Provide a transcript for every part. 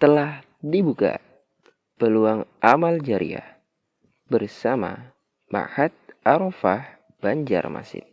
Telah dibuka peluang amal jariah bersama Ma'had Arafah Banjarmasin.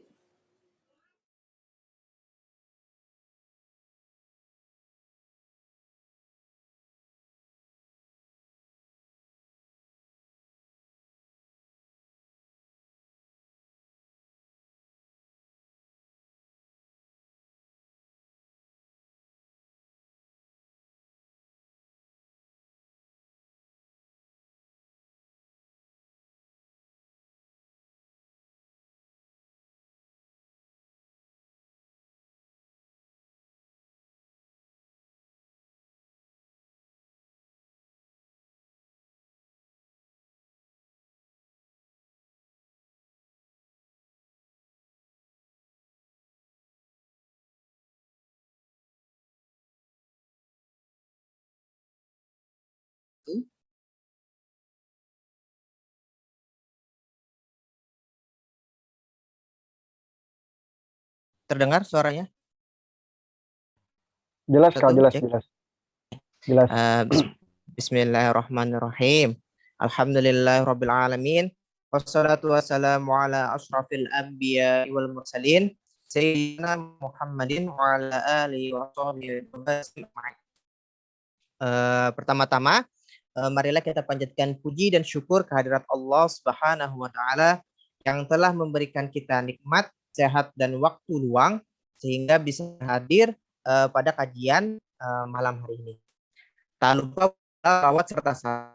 Terdengar suaranya? Jelas Kak, jelas, Cek. jelas. Bismillahirrahmanirrahim. Alhamdulillahirabbil alamin. Wassalatu wassalamu ala asyrafil anbiya wal mursalin sayyidina Muhammadin wa ala alihi wa sahbihi wasallam. Pertama-tama marilah kita panjatkan puji dan syukur kehadirat Allah Subhanahu wa taala yang telah memberikan kita nikmat, sehat dan waktu luang sehingga bisa hadir pada kajian malam hari ini. Tak lupa rawat serta salam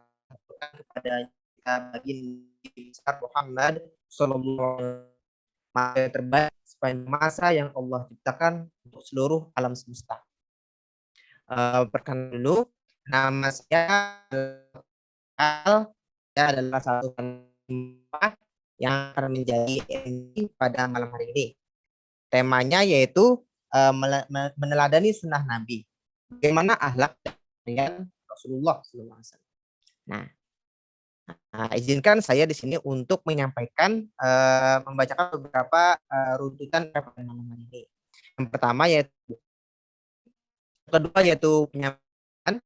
kepada kita baginda besar Muhammad sallallahu alaihi wasallam yang terbaik sepanjang masa yang Allah ciptakan untuk seluruh alam semesta. Perkenalkan dulu, nama saya adalah satu yang akan menjadi MC pada malam hari ini. Temanya yaitu meneladani sunnah Nabi. Bagaimana akhlak dengan Rasulullah SAW. Nah, izinkan saya di sini untuk menyampaikan, membacakan beberapa runtutan pada malam hari ini. Yang pertama yaitu, kedua yaitu penyampaian,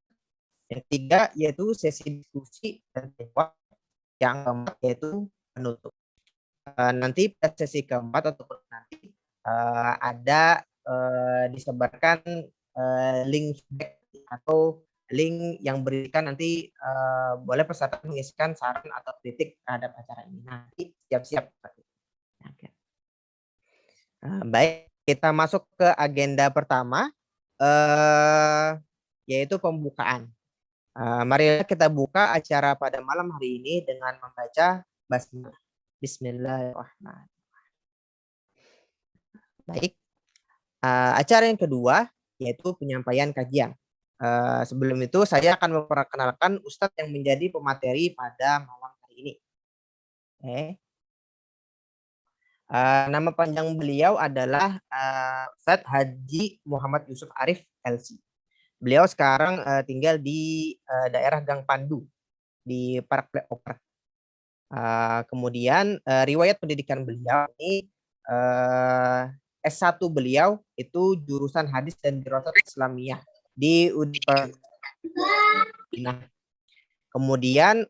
yang ketiga yaitu sesi diskusi dan jawab, yang keempat yaitu penutup. Nanti pada sesi keempat ataupun nanti ada disebarkan link atau link yang berikan nanti boleh peserta mengisikan saran atau kritik terhadap acara ini. Nanti siap-siap. Baik, kita masuk ke agenda pertama, yaitu pembukaan. Mari kita buka acara pada malam hari ini dengan membaca basmalah. Bismillahirrahmanirrahim. Baik, acara yang kedua yaitu penyampaian kajian. Sebelum itu saya akan memperkenalkan Ustadz yang menjadi pemateri pada malam hari ini. Nama panjang beliau adalah Ustadz Haji Muhammad Yusuf Arif LC. Beliau sekarang tinggal di daerah Gang Pandu di Park Playover. Kemudian riwayat pendidikan beliau ini S1 beliau itu jurusan hadis dan dirasat Islamiyah di Universitas. Kemudian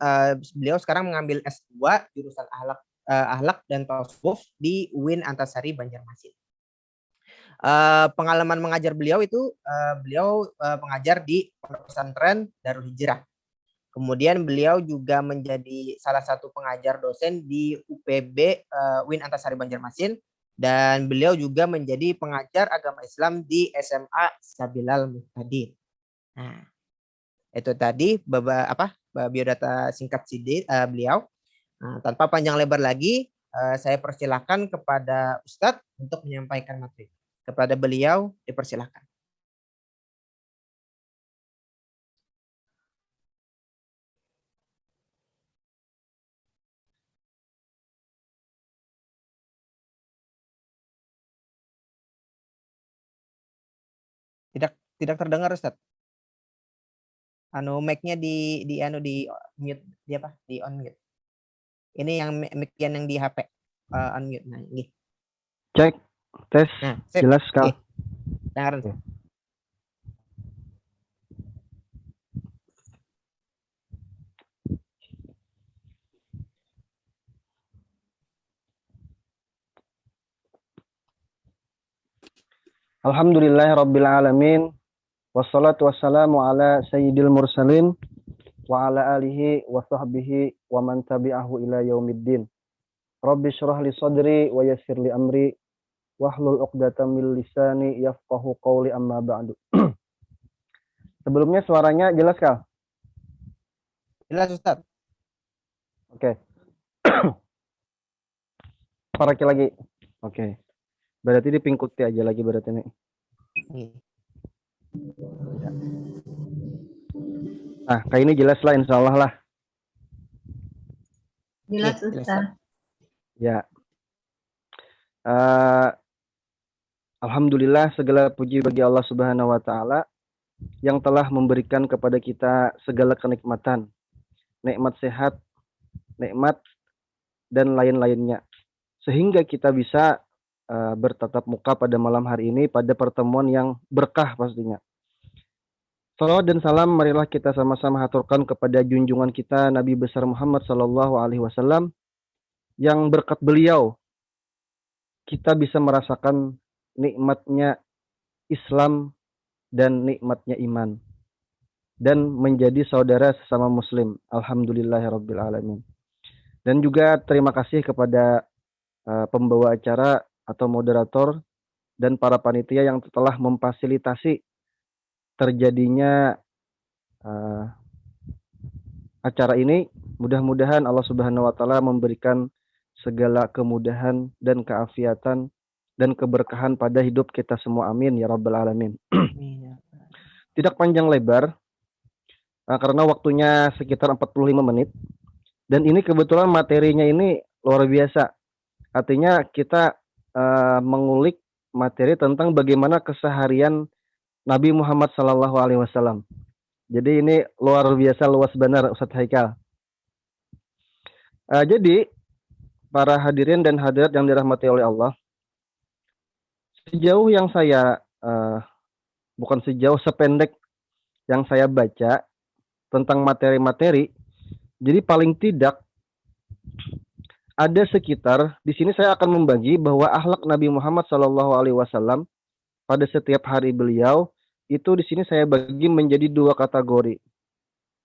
beliau sekarang mengambil S2 jurusan akhlak dan tasawuf di UIN Antasari Banjarmasin. Pengalaman mengajar beliau itu beliau mengajar di pesantren Darul Hijrah. Kemudian beliau juga menjadi salah satu pengajar dosen di UPB UIN Antasari Banjarmasin, dan beliau juga menjadi pengajar agama Islam di SMA Sabilal Muhtadin. Nah, itu tadi biodata singkat beliau. Nah, tanpa panjang lebar lagi, saya persilahkan kepada Ustadz untuk menyampaikan materi. Kepada beliau dipersilahkan. Tidak terdengar Ustadz. Mic-nya di mute, di on mute. Ini yang mic yang di HP on mute. Nah, ini. Cek, tes. Nah, jelas Kak. Dengaran. Alhamdulillahirabbil alamin. Wassalatu wassalamu ala sayyidil mursalin wa ala alihi wa sahbihi wa man tabi'ahu ila yaumiddin. Rabbi shrah li sadri wa yassir li amri wahlul 'uqdatam min lisani yafqahu qawli amma ba'du. Sebelumnya suaranya jelas kah? Jelas Ustaz. Oke. Paraki lagi. Oke. Berarti dipingkuti aja lagi berarti nih. Nah, kayak ini jelas lah insyaallah lah. Jelas Ustaz. Ya. Alhamdulillah segala puji bagi Allah Subhanahu wa taala yang telah memberikan kepada kita segala kenikmatan, nikmat sehat, nikmat dan lain-lainnya. Sehingga kita bisa bertatap muka pada malam hari ini pada pertemuan yang berkah pastinya. Salawat dan salam marilah kita sama-sama haturkan kepada junjungan kita Nabi besar Muhammad sallallahu alaihi wasallam yang berkat beliau kita bisa merasakan nikmatnya Islam dan nikmatnya iman dan menjadi saudara sesama muslim. Alhamdulillahirabbil alamin. Dan juga terima kasih kepada pembawa acara atau moderator dan para panitia yang telah memfasilitasi terjadinya acara ini. Mudah-mudahan Allah Subhanahu wa taala memberikan segala kemudahan dan keafiatan dan keberkahan pada hidup kita semua. Amin ya rabbal alamin. Tidak panjang lebar karena waktunya sekitar 45 menit dan ini kebetulan materinya ini luar biasa. Artinya kita mengulik materi tentang bagaimana keseharian Nabi Muhammad sallallahu alaihi wasallam. Jadi ini luar biasa luas benar Ustaz Haikal. Jadi para hadirin dan hadirat yang dirahmati oleh Allah, sejauh yang saya sependek yang saya baca tentang materi-materi, jadi paling tidak ada sekitar di sini saya akan membagi bahwa akhlak Nabi Muhammad sallallahu alaihi wasallam pada setiap hari beliau itu di sini saya bagi menjadi dua kategori.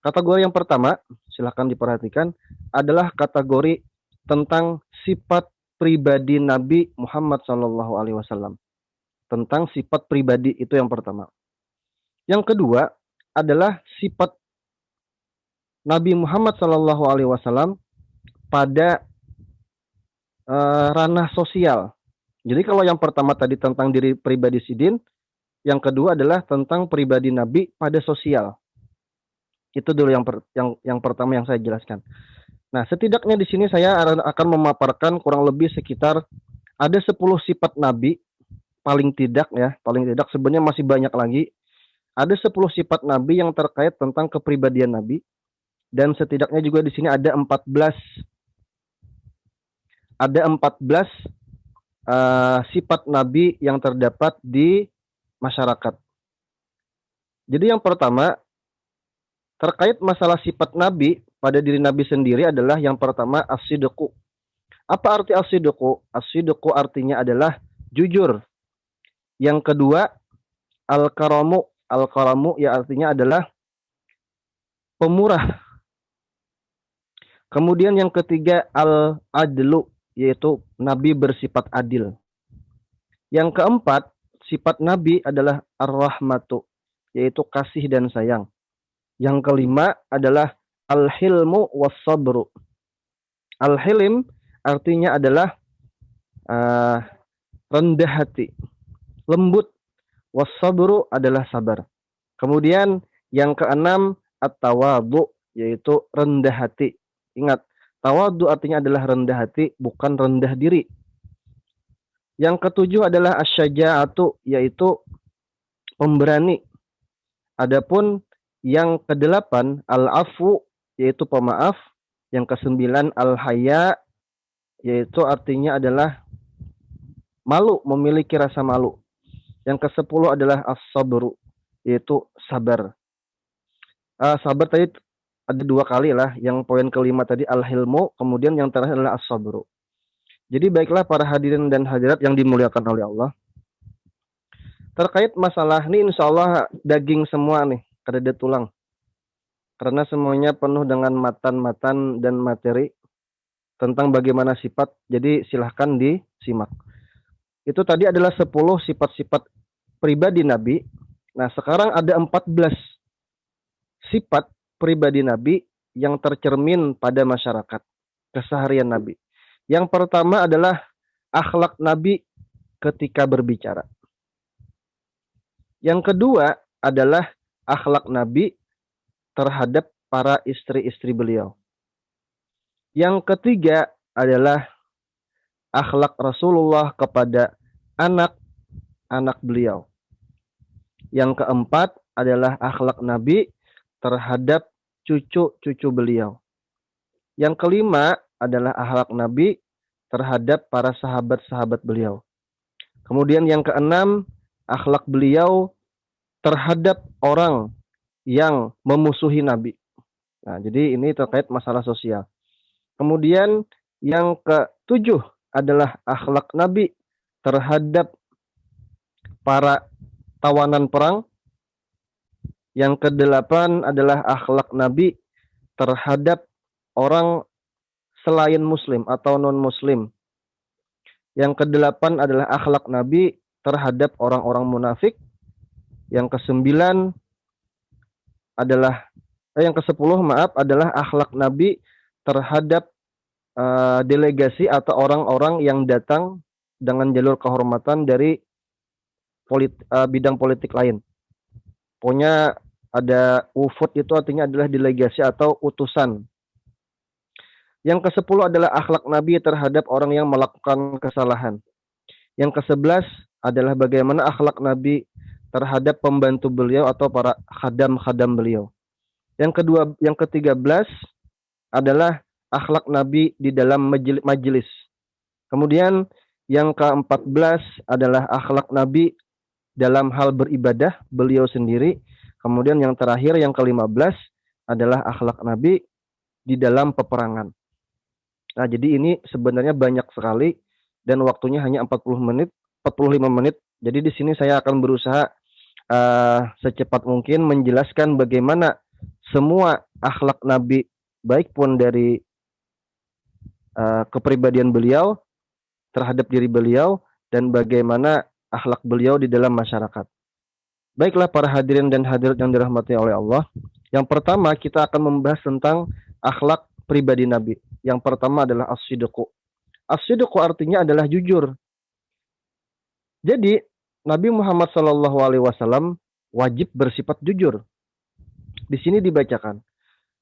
Kategori yang pertama, silahkan diperhatikan, adalah kategori tentang sifat pribadi Nabi Muhammad SAW. Tentang sifat pribadi itu yang pertama. Yang kedua adalah sifat Nabi Muhammad SAW pada ranah sosial. Jadi kalau yang pertama tadi tentang diri pribadi Sidin, yang kedua adalah tentang pribadi Nabi pada sosial. Itu dulu yang pertama yang saya jelaskan. Nah, setidaknya di sini saya akan memaparkan kurang lebih sekitar ada 10 sifat Nabi, paling tidak sebenarnya masih banyak lagi. Ada 10 sifat Nabi yang terkait tentang kepribadian Nabi dan setidaknya juga di sini ada 14 sifat Nabi yang terdapat di masyarakat. Jadi yang pertama terkait masalah sifat Nabi pada diri Nabi sendiri adalah yang pertama as-sidqu. Apa arti as-sidqu? As-sidqu artinya adalah jujur. Yang kedua al-karamu. Al-karamu ya artinya adalah pemurah. Kemudian yang ketiga al-adlu, yaitu Nabi bersifat adil. Yang keempat sifat Nabi adalah ar-rahmatu, yaitu kasih dan sayang. Yang kelima adalah al-hilmu was-sabru. Al-hilm artinya adalah rendah hati, lembut. Was-sabru adalah sabar. Kemudian yang keenam at-tawadhu, yaitu rendah hati. Ingat, tawadhu artinya adalah rendah hati, bukan rendah diri. Yang ketujuh adalah asy-syaja'atu, yaitu pemberani. Adapun yang kedelapan al-afu, yaitu pemaaf. Yang kesembilan al-haya, yaitu artinya adalah malu, memiliki rasa malu. Yang kesepuluh adalah as-sabru, yaitu sabar. Sabar tadi ada dua kali lah. Yang poin kelima tadi al-hilmu, kemudian yang terakhir adalah as-sabru. Jadi baiklah para hadirin dan hadirat yang dimuliakan oleh Allah. Terkait masalah ini insya Allah daging semua nih, kada ada tulang. Karena semuanya penuh dengan matan-matan dan materi tentang bagaimana sifat. Jadi silahkan disimak. Itu tadi adalah 10 sifat-sifat pribadi Nabi. Nah, sekarang ada 14 sifat pribadi Nabi yang tercermin pada masyarakat, keseharian Nabi. Yang pertama adalah akhlak Nabi ketika berbicara. Yang kedua adalah akhlak Nabi terhadap para istri-istri beliau. Yang ketiga adalah akhlak Rasulullah kepada anak-anak beliau. Yang keempat adalah akhlak Nabi terhadap cucu-cucu beliau. Yang kelima adalah akhlak Nabi terhadap para sahabat-sahabat beliau. Kemudian yang keenam, akhlak beliau terhadap orang yang memusuhi Nabi. Nah, jadi ini terkait masalah sosial. Kemudian yang ketujuh adalah akhlak Nabi terhadap para tawanan perang. Yang kedelapan adalah akhlak Nabi terhadap orang selain Muslim atau non-Muslim. Yang kedelapan adalah akhlak Nabi terhadap orang-orang munafik. Yang kesembilan adalah yang ke-10 adalah akhlak Nabi terhadap delegasi atau orang-orang yang datang dengan jalur kehormatan dari bidang politik lain. Pokoknya ada wufud itu artinya adalah delegasi atau utusan. Yang ke-10 adalah akhlak Nabi terhadap orang yang melakukan kesalahan. Yang ke-11 adalah bagaimana akhlak Nabi terhadap pembantu beliau atau para khadam-khadam beliau. Yang ke-13 adalah akhlak Nabi di dalam majelis. Kemudian yang ke-14 adalah akhlak Nabi dalam hal beribadah beliau sendiri. Kemudian yang terakhir yang ke-15 adalah akhlak Nabi di dalam peperangan. Nah, jadi ini sebenarnya banyak sekali dan waktunya hanya 45 menit. Jadi di sini saya akan berusaha secepat mungkin menjelaskan bagaimana semua akhlak Nabi, baik pun dari kepribadian beliau terhadap diri beliau dan bagaimana akhlak beliau di dalam masyarakat. Baiklah para hadirin dan hadirat yang dirahmati oleh Allah. Yang pertama kita akan membahas tentang akhlak pribadi Nabi. Yang pertama adalah as-sidqu. As-sidqu artinya adalah jujur. Jadi Nabi Muhammad SAW wajib bersifat jujur. Di sini dibacakan.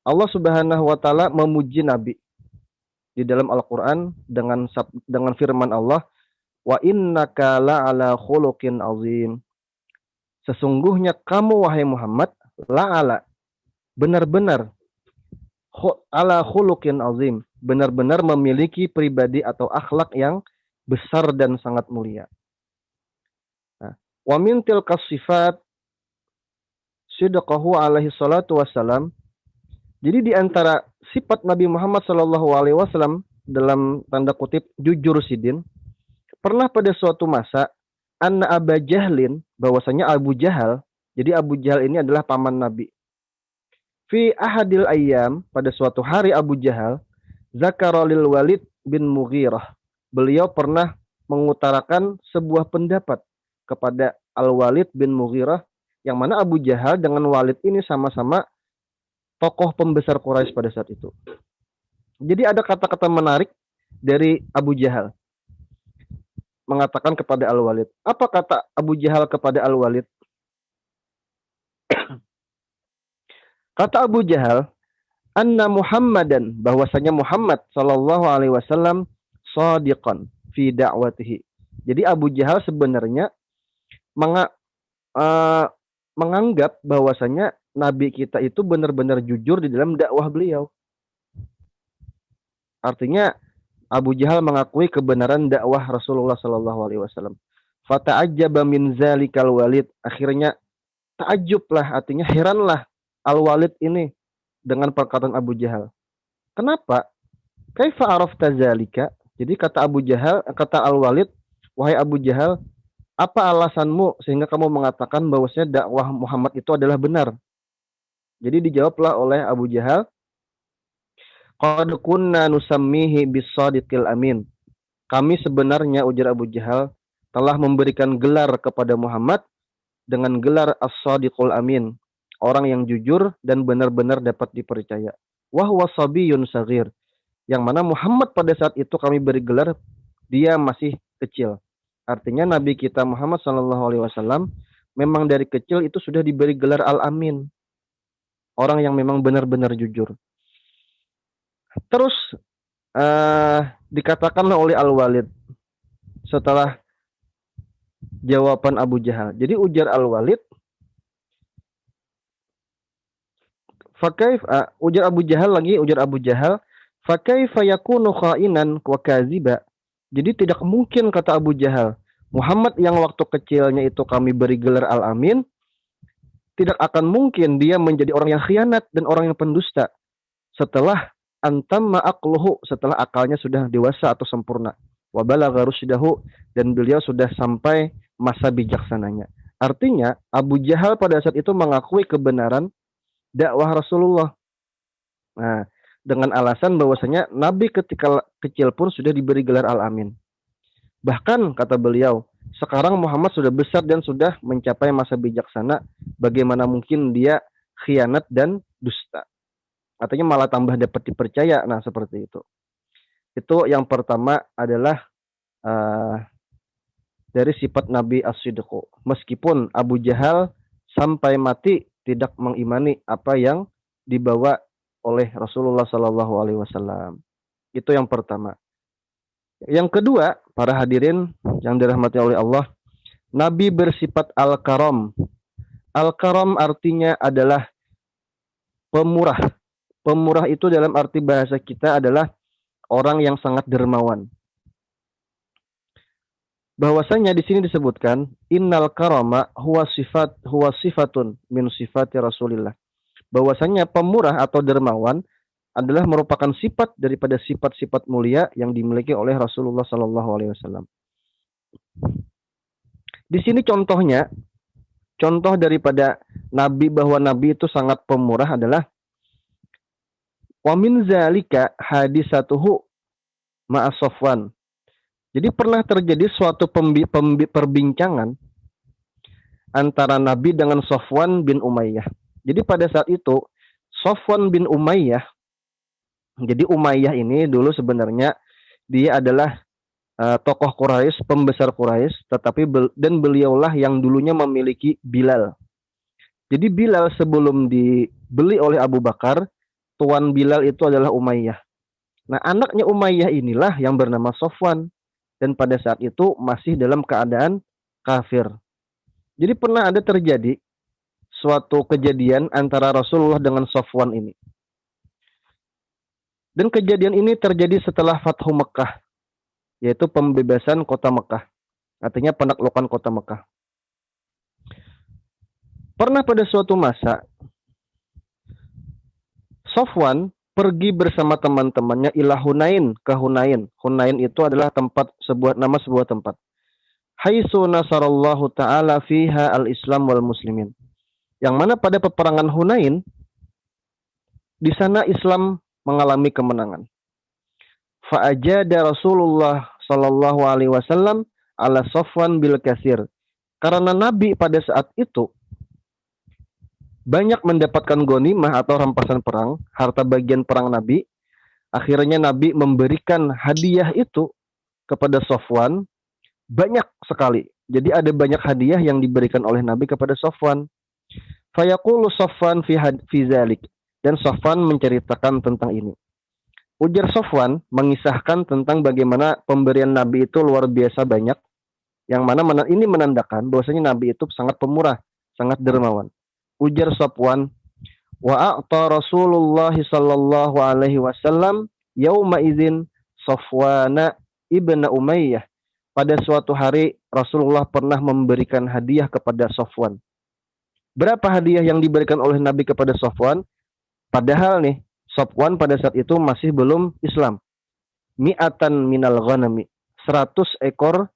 Allah Subhanahu wa taala memuji Nabi di dalam Al-Qur'an dengan firman Allah, "Wa innaka la'ala khuluqin azim." Sesungguhnya kamu wahai Muhammad la'ala benar-benar ala khuluqin azim, benar-benar memiliki pribadi atau akhlak yang besar dan sangat mulia. Wa min tilkas sifat sidqahu alaihi salatu wassalam. Jadi di antara sifat Nabi Muhammad sallallahu alaihi wasallam dalam tanda kutip jujur sidin, pernah pada suatu masa anna Aba Jahlin, bahwasanya Abu Jahal, jadi Abu Jahal ini adalah paman Nabi. Fi ahadil ayyam, pada suatu hari Abu Jahal zakara lil Walid bin Mughirah. Beliau pernah mengutarakan sebuah pendapat kepada Al-Walid bin Mughirah, yang mana Abu Jahal dengan Walid ini sama-sama tokoh pembesar Quraisy pada saat itu. Jadi ada kata-kata menarik dari Abu Jahal mengatakan kepada Al-Walid. Apa kata Abu Jahal kepada Al-Walid? Kata Abu Jahal, anna Muhammadan, bahwasanya Muhammad sallallahu alaihi wasallam shadiqan fi da'watihi. Jadi Abu Jahal sebenarnya menganggap bahwasanya Nabi kita itu benar-benar jujur di dalam dakwah beliau. Artinya Abu Jahal mengakui kebenaran dakwah Rasulullah sallallahu alaihi wasallam. Fata'ajjaba min zalikal Walid. Akhirnya ta'ajjublah, artinya heranlah Al-Walid ini dengan perkataan Abu Jahal. Kenapa? Kaifa arafta zalika? Jadi kata Abu Jahal, kata Al-Walid, wahai Abu Jahal, Apa alasanmu sehingga kamu mengatakan bahwasanya dakwah Muhammad itu adalah benar? Jadi dijawablah oleh Abu Jahal, qad kunna nusammihi bis-shadiqil amin. Kami sebenarnya, ujar Abu Jahal, telah memberikan gelar kepada Muhammad dengan gelar as-shadiqul amin, orang yang jujur dan benar-benar dapat dipercaya. Wa huwa sabiyyun saghir, yang mana Muhammad pada saat itu kami beri gelar dia masih kecil. Artinya Nabi kita Muhammad sallallahu alaihi wasallam memang dari kecil itu sudah diberi gelar Al-Amin, orang yang memang benar-benar jujur. Terus dikatakanlah oleh Al-Walid setelah jawaban Abu Jahal. Jadi ujar Al-Walid, ujar Abu Jahal, fakaifa yakunu khainan wa kaziba. Jadi tidak mungkin, kata Abu Jahal, Muhammad yang waktu kecilnya itu kami beri gelar Al-Amin, tidak akan mungkin dia menjadi orang yang khianat dan orang yang pendusta setelah antamma aqluhu, setelah akalnya sudah dewasa atau sempurna, wa balagha rusydahu, dan beliau sudah sampai masa bijaksananya. Artinya Abu Jahal pada saat itu mengakui kebenaran dakwah Rasulullah. Nah, dengan alasan bahwasanya Nabi ketika kecil pun sudah diberi gelar Al-Amin. Bahkan kata beliau, sekarang Muhammad sudah besar dan sudah mencapai masa bijaksana, bagaimana mungkin dia khianat dan dusta? Artinya malah tambah dapat dipercaya. Nah, seperti itu. Itu yang pertama adalah dari sifat Nabi As-Siddiq. Meskipun Abu Jahal sampai mati tidak mengimani apa yang dibawa oleh Rasulullah Sallallahu Alaihi Wasallam. Itu yang pertama. Yang kedua, para hadirin yang dirahmati oleh Allah, Nabi bersifat Al-Karam. Al-Karam artinya adalah pemurah. Pemurah itu dalam arti bahasa kita adalah orang yang sangat dermawan. Bahwasanya di sini disebutkan innal karama huwa sifatun min sifati Rasulillah. Bahwasanya pemurah atau dermawan adalah merupakan sifat daripada sifat-sifat mulia yang dimiliki oleh Rasulullah sallallahu alaihi wasallam. Di sini contoh daripada Nabi, bahwa Nabi itu sangat pemurah adalah wa min zalika hadisatuhu ma'a Safwan. Jadi pernah terjadi suatu perbincangan antara Nabi dengan Safwan bin Umayyah. Jadi pada saat itu Safwan bin Umayyah, jadi Umayyah ini dulu sebenarnya dia adalah tokoh Quraisy, pembesar Quraisy, tetapi dan beliaulah yang dulunya memiliki Bilal. Jadi Bilal sebelum dibeli oleh Abu Bakar, tuan Bilal itu adalah Umayyah. Nah, anaknya Umayyah inilah yang bernama Safwan, dan pada saat itu masih dalam keadaan kafir. Jadi pernah ada terjadi suatu kejadian antara Rasulullah dengan Safwan ini. Dan kejadian ini terjadi setelah Fathu Mekah, yaitu pembebasan kota Mekah. Artinya penaklukan kota Mekah. Pernah pada suatu masa Safwan pergi bersama teman-temannya ila Hunain, ke Hunain. Hunain itu adalah nama sebuah tempat. Haitsu nasarallahu ta'ala fiha al-Islam wal muslimin. Yang mana pada peperangan Hunain di sana Islam mengalami kemenangan. Fa'ajada Rasulullah sallallahu alaihi wasallam ala Safwan bil kasir. Karena Nabi pada saat itu banyak mendapatkan ghanimah atau rampasan perang, harta bagian perang Nabi. Akhirnya Nabi memberikan hadiah itu kepada Safwan banyak sekali. Jadi ada banyak hadiah yang diberikan oleh Nabi kepada Safwan. Fayaqulu Safwan fi zalik, dan Safwan menceritakan tentang ini. Ujar Safwan mengisahkan tentang bagaimana pemberian Nabi itu luar biasa banyak, yang mana ini menandakan bahwasanya Nabi itu sangat pemurah, sangat dermawan. Ujar Safwan, wa a'ta Rasulullah sallallahu alaihi wasallam yauma idzin Safwana ibnu Umayyah. Pada suatu hari Rasulullah pernah memberikan hadiah kepada Safwan. Berapa hadiah yang diberikan oleh Nabi kepada Safwan? Padahal nih, Safwan pada saat itu masih belum Islam. Mi'atan minal ghanami, 100 ekor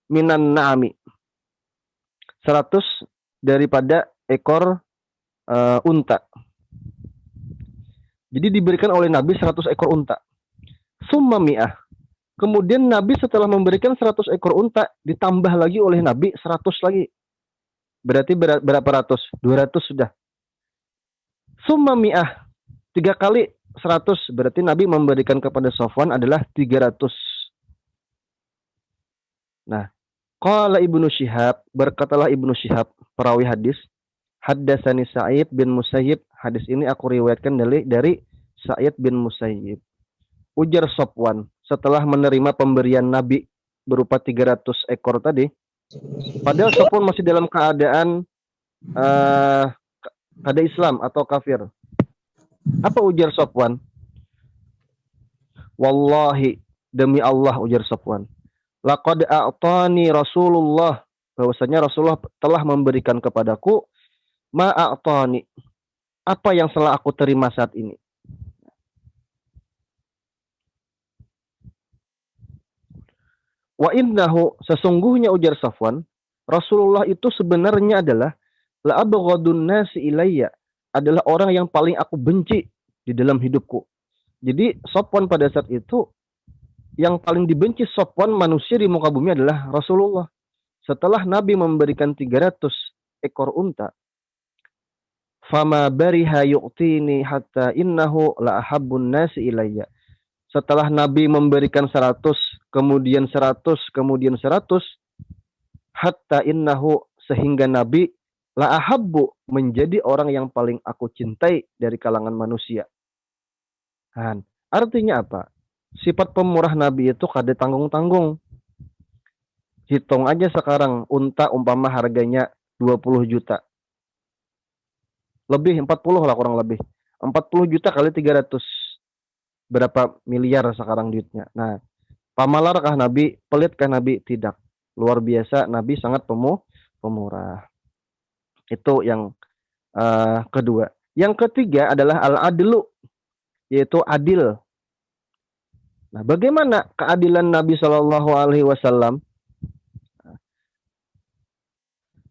minan na'ami, 100 daripada ekor unta. Jadi diberikan oleh Nabi 100 ekor unta. Summa mi'ah. Kemudian Nabi setelah memberikan 100 ekor unta, ditambah lagi oleh Nabi 100 lagi. Berarti berapa ratus? 200 sudah. Summa mi'ah. 3 kali 100. Berarti Nabi memberikan kepada Safwan adalah 300. Nah, qala Ibnu Syihab, berkatalah Ibnu Syihab, perawi hadis, haddatsani Sa'id bin Musayyib. Hadis ini aku riwayatkan dari Sa'id bin Musayyib. Ujar Safwan, setelah menerima pemberian Nabi berupa 300 ekor tadi, padahal Safwan masih dalam keadaan ada Islam atau kafir. Apa ujar Safwan? Wallahi, demi Allah, ujar Safwan, laqad a'tani Rasulullah, bahwasanya Rasulullah telah memberikan kepadaku ma a'tani, apa yang telah aku terima saat ini. Wa innahu, sesungguhnya ujar Safwan, Rasulullah itu sebenarnya adalah la abghadun nasi ilayya, adalah orang yang paling aku benci di dalam hidupku. Jadi Safwan pada saat itu yang paling dibenci Safwan manusia di muka bumi adalah Rasulullah. Setelah Nabi memberikan 300 ekor unta, fama bariha yu'tini hatta innahu la ahabbun nasi ilayya. Setelah Nabi memberikan 100, kemudian 100, kemudian 100, hatta innahu, sehingga Nabi la ahabbu, menjadi orang yang paling aku cintai dari kalangan manusia. Dan artinya apa? Sifat pemurah Nabi itu kada tanggung-tanggung. Hitung aja sekarang, unta umpama harganya 20 juta. Lebih, 40 lah kurang lebih. 40 juta kali 300. Berapa miliar sekarang duitnya. Nah, pamalarkah Nabi? Pelitkah Nabi? Tidak. Luar biasa, Nabi sangat pemurah. Itu yang kedua. Yang ketiga adalah al-adlu, yaitu adil. Nah, bagaimana keadilan Nabi Shallallahu Alaihi Wasallam?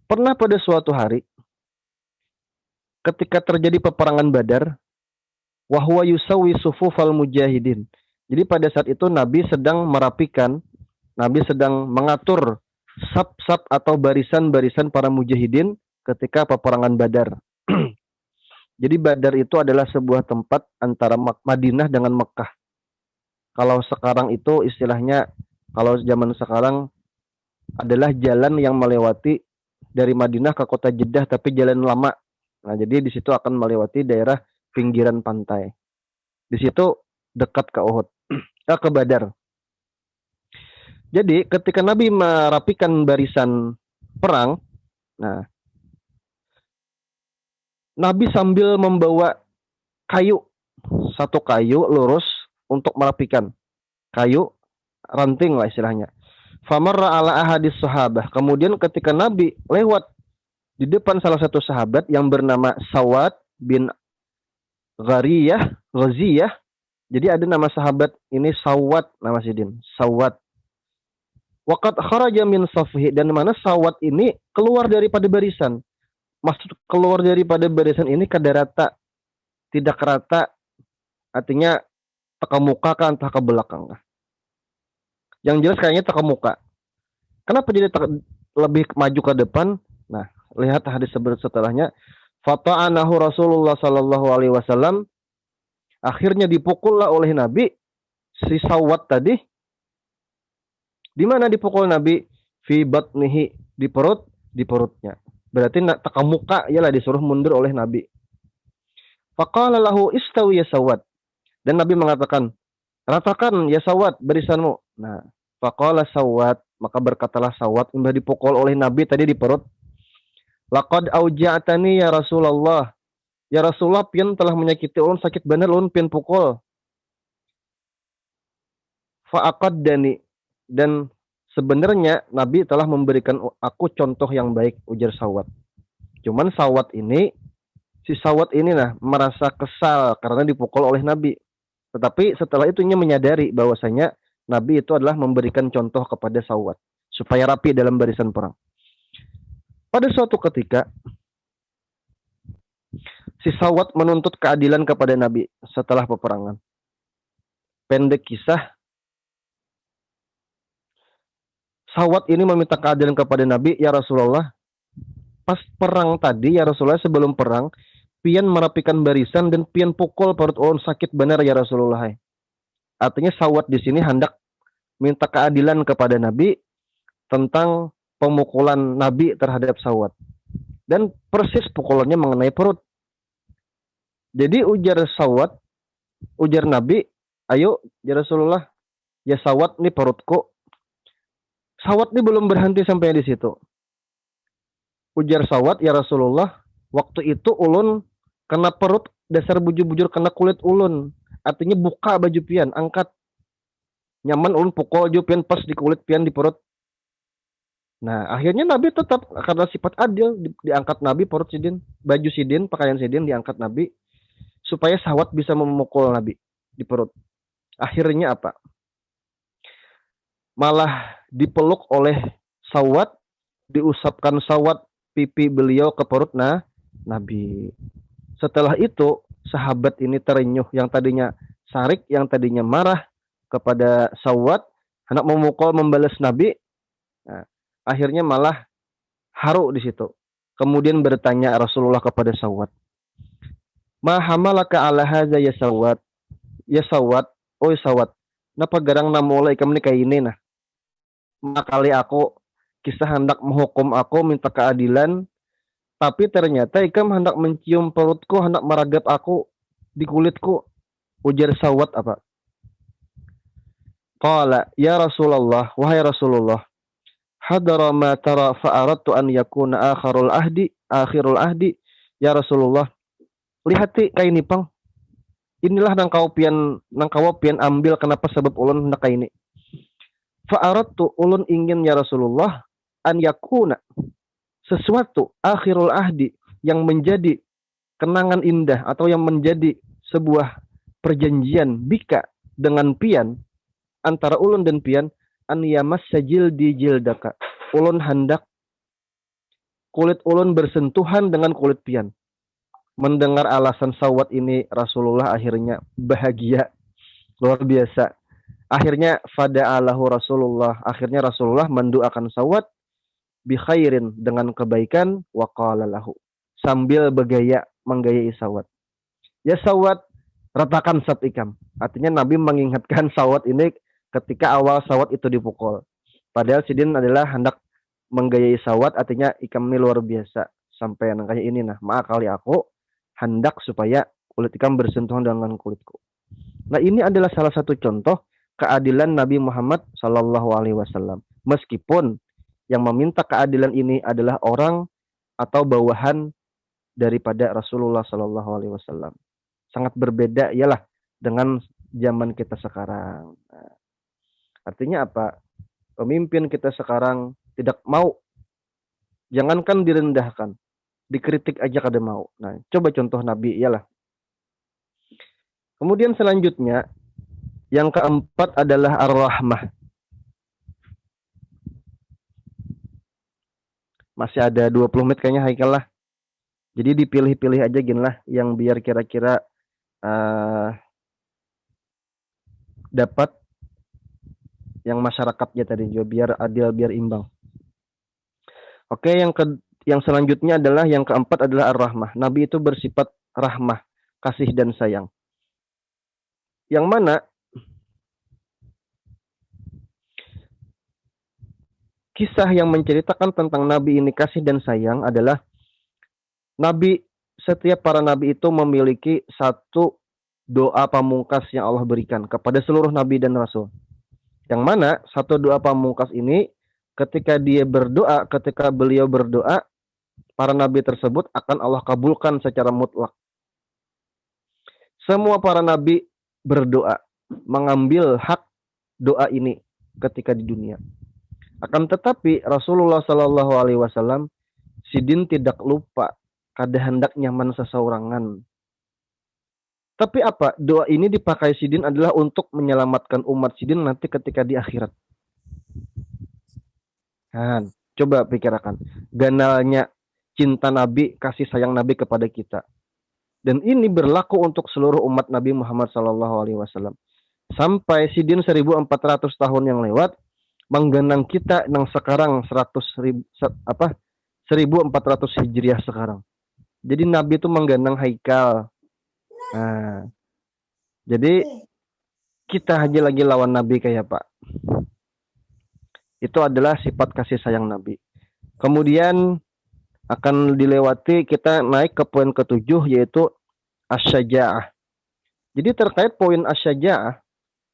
Pernah pada suatu hari, ketika terjadi peperangan Badar, wahwa yusawi sufufal mujahidin. Jadi pada saat itu Nabi sedang merapikan, Nabi sedang mengatur saf-saf atau barisan-barisan para mujahidin ketika peperangan Badar. Jadi Badar itu adalah sebuah tempat antara Madinah dengan Mekah. Kalau sekarang itu istilahnya, kalau zaman sekarang adalah jalan yang melewati dari Madinah ke kota Jeddah, tapi jalan lama. Nah, jadi di situ akan melewati daerah pinggiran pantai. Di situ dekat ke Uhud, ke Badar. Jadi ketika Nabi merapikan barisan perang, nah, Nabi sambil membawa kayu, satu kayu lurus untuk merapikan, kayu ranting lah istilahnya. Famarra ala ahadis sahabah. Kemudian ketika Nabi lewat di depan salah satu sahabat yang bernama Sawad bin Ghaziyah. Jadi ada nama sahabat ini Sawad, nama Sidin, Sawad. Waqad kharaja min safhi, dan mana Sawad ini keluar daripada barisan. Maksud keluar daripada barisan ini kada rata, tidak rata, artinya tak ke muka kan, tak ke belakang. Yang jelas kayaknya tak ke muka. Kenapa dia lebih maju ke depan? Nah, lihat hadis setelahnya. Fata'anahu Rasulullah sallallahu alaihi wasallam. Akhirnya dipukullah oleh Nabi si Sawad tadi. Di mana dipukul Nabi? Fi batnihi, di perutnya. Berarti tak ke muka, ialah disuruh mundur oleh Nabi. Faqala lahu istawi ya Sawad. Dan Nabi mengatakan, ratakan ya Sawad barisanmu. Nah, faqala Sawad, maka berkatalah Sawad, sudah dipukul oleh Nabi tadi di perut. Laqad auja'tani ya Rasulullah. Ya Rasulullah, pian telah menyakiti ulun, sakit bener ulun pian pukul. Fa'aqaddani, dan sebenarnya Nabi telah memberikan aku contoh yang baik, ujar Sawad. Cuman Sawad ini, si Sawad ini merasa kesal karena dipukul oleh Nabi. Tetapi setelah itunya menyadari bahwasanya Nabi itu adalah memberikan contoh kepada Sawad supaya rapi dalam barisan perang. Pada suatu ketika, si Sawat menuntut keadilan kepada Nabi setelah peperangan. Pendek kisah, Sawat ini meminta keadilan kepada Nabi, ya Rasulullah, pas perang tadi, ya Rasulullah, sebelum perang, pian merapikan barisan dan pian pukul perut ulun sakit benar, ya Rasulullah. Artinya Sawat di sini hendak minta keadilan kepada Nabi tentang pemukulan Nabi terhadap Sawat. Dan persis pukulannya mengenai perut. Jadi ujar Sawat, ujar Nabi, ayo ya Rasulullah, ya Sawat nih perutku. Sawat ini belum berhenti sampai di situ. Ujar Sawat, ya Rasulullah, waktu itu ulun kena perut, dasar bujur-bujur kena kulit ulun. Artinya buka baju pian, angkat. Nyaman ulun pukul juga pian pas di kulit pian di perut. Nah, akhirnya Nabi tetap karena sifat adil diangkat Nabi perut sidin, baju sidin, pakaian sidin diangkat Nabi supaya Sawat bisa memukul Nabi di perut. Akhirnya apa? Malah dipeluk oleh Sawat, diusapkan Sawat pipi beliau ke perut Nabi. Setelah itu, sahabat ini terenyuh, yang tadinya sarik, yang tadinya marah kepada Sawat, hendak memukul membalas Nabi. Nah, akhirnya malah haru di situ. Kemudian bertanya Rasulullah kepada Sawat, "Ma hamalaka ala hadza ya Sawat?" Ya Sawat, oh Sawat, napa garang namulai ikam ni kaini nah. Makali aku kisah hendak menghukum aku minta keadilan, tapi ternyata ikam hendak mencium perutku, hendak meragap aku di kulitku. Ujar Sawat apa? Qala, ya Rasulullah, wahai Rasulullah, hadara ma tara fa'aradtu an yakuna akhirul ahdi, ya Rasulullah, lihati kaini pang. Inilah nangkau pian ambil kenapa sebab ulun hendak kaini. Fa'aradtu, ulun ingin ya Rasulullah, an yakuna, sesuatu akhirul ahdi, yang menjadi kenangan indah atau yang menjadi sebuah perjanjian bika dengan pian, antara ulun dan pian, an yamas sajil di jildaka, ulun hendak kulit ulun bersentuhan dengan kulit pian. Mendengar alasan Sawat ini, Rasulullah akhirnya bahagia luar biasa. Akhirnya fada'alahu Rasulullah, akhirnya Rasulullah mendoakan Sawat bi khairin, dengan kebaikan, wa qala lahu, sambil menggayai Sawat. Ya Sawat, ratakan sab ikam. Artinya Nabi mengingatkan Sawat ini ketika awal Sawat itu dipukul. Padahal sidin adalah hendak menggayai Sawat, artinya ikam ini luar biasa. Sampai yang kayak ini nah, maaf kali aku hendak supaya kulit ikam bersentuhan dengan kulitku. Nah, ini adalah salah satu contoh keadilan Nabi Muhammad Sallallahu Alaihi Wasallam. Meskipun yang meminta keadilan ini adalah orang atau bawahan daripada Rasulullah Sallallahu Alaihi Wasallam. Sangat berbeda ialah dengan zaman kita sekarang. Nah, artinya apa? Pemimpin kita sekarang tidak mau, jangankan direndahkan, dikritik aja kada mau. Nah, coba contoh Nabi ialah. Kemudian selanjutnya, yang keempat adalah ar-rahmah. Masih ada 20 menit kayaknya Haikal lah. Jadi dipilih-pilih aja gin lah yang biar kira-kira dapat yang masyarakatnya tadi juga biar adil, biar imbang. Oke, yang selanjutnya adalah yang keempat adalah ar-rahmah. Nabi itu bersifat rahmah, kasih dan sayang. Yang mana kisah yang menceritakan tentang Nabi ini kasih dan sayang adalah setiap para Nabi itu memiliki satu doa pamungkas yang Allah berikan kepada seluruh Nabi dan Rasul. Yang mana satu doa pamungkas ini ketika beliau berdoa, para Nabi tersebut akan Allah kabulkan secara mutlak. Semua para Nabi berdoa, mengambil hak doa ini ketika di dunia. Akan tetapi Rasulullah Sallallahu Alaihi Wasallam sidin tidak lupa kada hendak nyaman seseorangan. Tapi apa? Doa ini dipakai sidin adalah untuk menyelamatkan umat sidin nanti ketika di akhirat. Kan? Coba pikirkan. Ganalnya cinta Nabi, kasih sayang Nabi kepada kita. Dan ini berlaku untuk seluruh umat Nabi Muhammad SAW. Sampai sidin 1400 tahun yang lewat, menggenang kita yang sekarang 1400 Hijriah sekarang. Jadi Nabi itu menggenang haikal. Nah, jadi kita aja lagi lawan Nabi kayak Pak. Itu adalah sifat kasih sayang Nabi. Kemudian akan dilewati, kita naik ke poin ke-7 yaitu asyaja'ah. Jadi terkait poin asyaja'ah,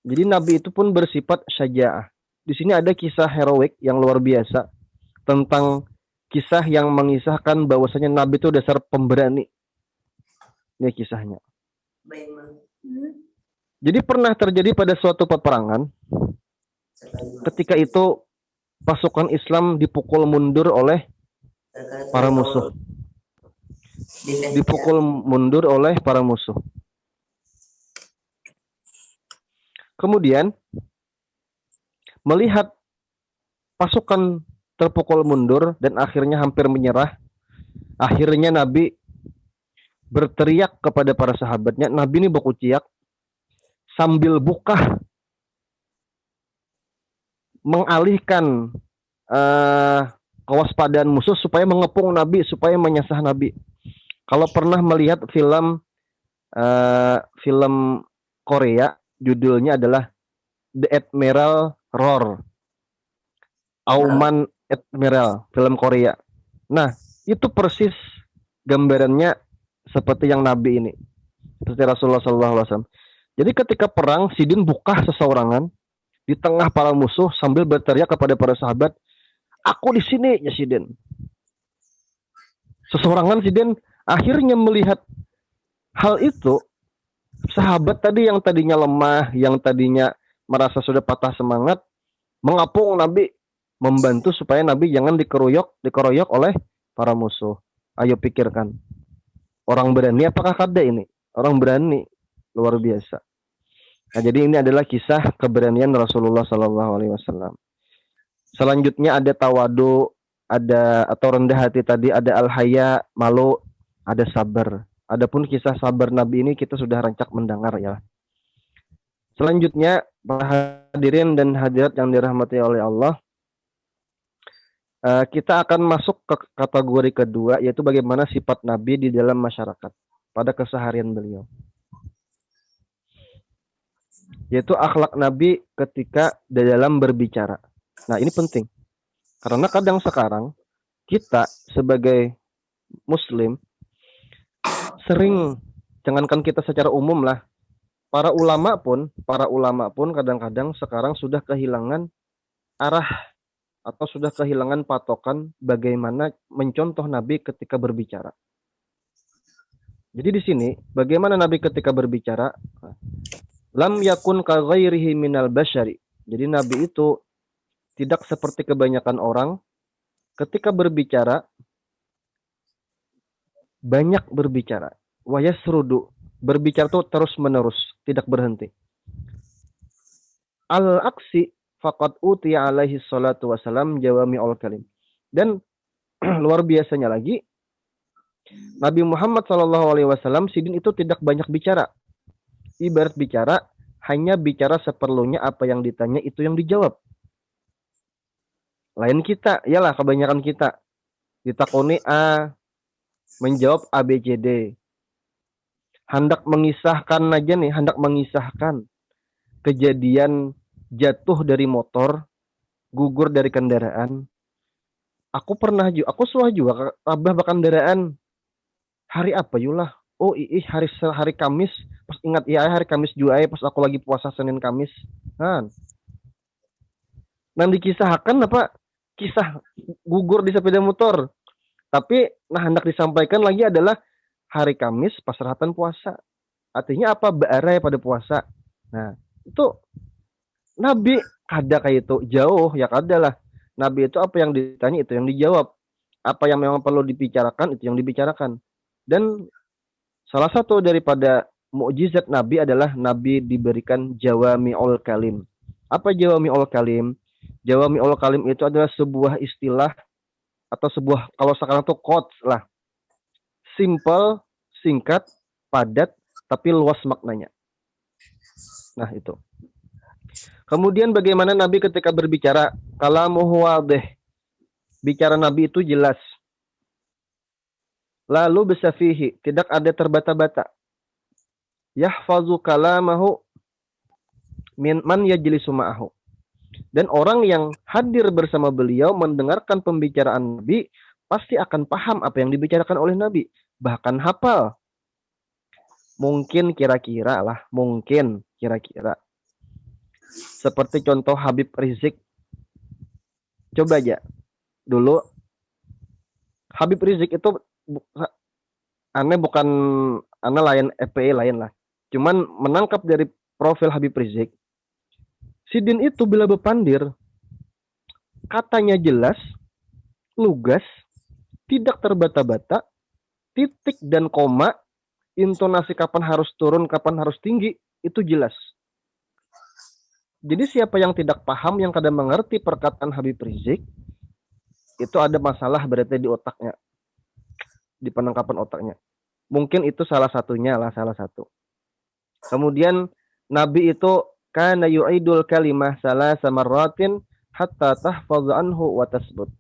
jadi Nabi itu pun bersifat syaja'ah. Di sini ada kisah heroik yang luar biasa tentang kisah yang mengisahkan bahwasanya Nabi itu dasar pemberani. Ini kisahnya. Jadi pernah terjadi pada suatu peperangan, ketika itu pasukan Islam dipukul mundur oleh para musuh. Dipukul mundur oleh para musuh. Kemudian melihat pasukan terpukul mundur dan akhirnya hampir menyerah, akhirnya Nabi berteriak kepada para sahabatnya. Nabi ini berkuciak sambil buka, mengalihkan kewaspadaan musuh supaya mengepung Nabi, supaya menyasar Nabi. Kalau pernah melihat film Korea, judulnya adalah The Admiral Roar, Auman Admiral, film Korea. Nah, itu persis gambarannya seperti yang Nabi ini, seperti Rasulullah SAW. Jadi ketika perang, Sidin buka seseorangan di tengah para musuh sambil berteriak kepada para sahabat, "Aku di sini ya Sidin." Seseorangan Sidin akhirnya melihat hal itu. Sahabat tadi yang tadinya lemah, yang tadinya merasa sudah patah semangat, mengapung Nabi, membantu supaya Nabi jangan dikeroyok oleh para musuh. Ayo pikirkan. Orang berani apakah kada ini? Orang berani luar biasa. Nah, jadi ini adalah kisah keberanian Rasulullah SAW. Selanjutnya ada tawadu, ada atau rendah hati tadi, ada al-haya, malu, ada sabar. Adapun kisah sabar Nabi ini kita sudah rancak mendengar ya. Selanjutnya, para hadirin dan hadirat yang dirahmati oleh Allah, kita akan masuk ke kategori kedua, yaitu bagaimana sifat Nabi di dalam masyarakat pada keseharian beliau. Yaitu akhlak Nabi ketika di dalam berbicara. Nah, ini penting. Karena kadang sekarang kita sebagai Muslim sering, jangankan kita secara umum lah, para ulama pun kadang-kadang sekarang sudah kehilangan arah atau sudah kehilangan patokan bagaimana mencontoh Nabi ketika berbicara. Jadi di sini bagaimana Nabi ketika berbicara? Lam yakun ka ghairihi minal basyari. Jadi Nabi itu tidak seperti kebanyakan orang ketika berbicara, banyak berbicara. Wa yasrudu, berbicara itu terus-menerus, tidak berhenti. Al-aksi faqad utiya alaihi salatu wassalam jawami'ul kalim. Dan luar biasanya lagi, Nabi Muhammad SAW Sidin itu tidak banyak bicara. Ibarat bicara, hanya bicara seperlunya, apa yang ditanya itu yang dijawab. Lain kita, iyalah kebanyakan kita. Ditakoni A, menjawab A, B, C, D. Hendak mengisahkan aja nih, hendak mengisahkan kejadian jatuh dari motor, gugur dari kendaraan. Aku pernah juga, aku suah juga tabah kendaraan. Hari apa yulah? Oh hari Kamis. Pas ingat iya hari Kamis juga pas aku lagi puasa Senin Kamis. Nah dikisahkan apa? Kisah gugur di sepeda motor. Tapi hendak disampaikan lagi adalah hari Kamis pas seratan puasa. Artinya apa? Ba'arai pada puasa. Nah itu Nabi kada kayak itu, jauh ya kada lah. Nabi itu apa yang ditanya itu yang dijawab. Apa yang memang perlu dibicarakan itu yang dibicarakan. Dan salah satu daripada mukjizat Nabi adalah Nabi diberikan jawami'ul kalim. Apa jawami'ul kalim? Jawami'ul kalim itu adalah sebuah istilah atau sebuah, kalau sekarang tuh quotes lah. Simple, singkat, padat, tapi luas maknanya. Nah, itu. Kemudian bagaimana Nabi ketika berbicara? Kalamuhu wadih. Bicara Nabi itu jelas. Lalu bisafihi, tidak ada terbata-bata. Yahfazu kalamahu min man yajlisu ma'ahu. Dan orang yang hadir bersama beliau mendengarkan pembicaraan Nabi pasti akan paham apa yang dibicarakan oleh Nabi, bahkan hafal. Mungkin kira-kira lah, mungkin kira-kira. Seperti contoh Habib Rizik. Coba aja dulu Habib Rizik itu aneh bukan aneh lain FPI lain lah. Cuman menangkap dari profil Habib Rizik, Sidin itu bila berpandir katanya jelas, lugas, tidak terbata-bata, titik dan koma, intonasi kapan harus turun, kapan harus tinggi, itu jelas. Jadi siapa yang tidak paham, yang kadang mengerti perkataan Habib Rizik, itu ada masalah berarti di otaknya, di penangkapan otaknya. Mungkin itu salah satunya lah, salah satu. Kemudian Nabi itu kana yu'idul kalimah salasa marratin hatta tahfadhu anhu wa tasbut.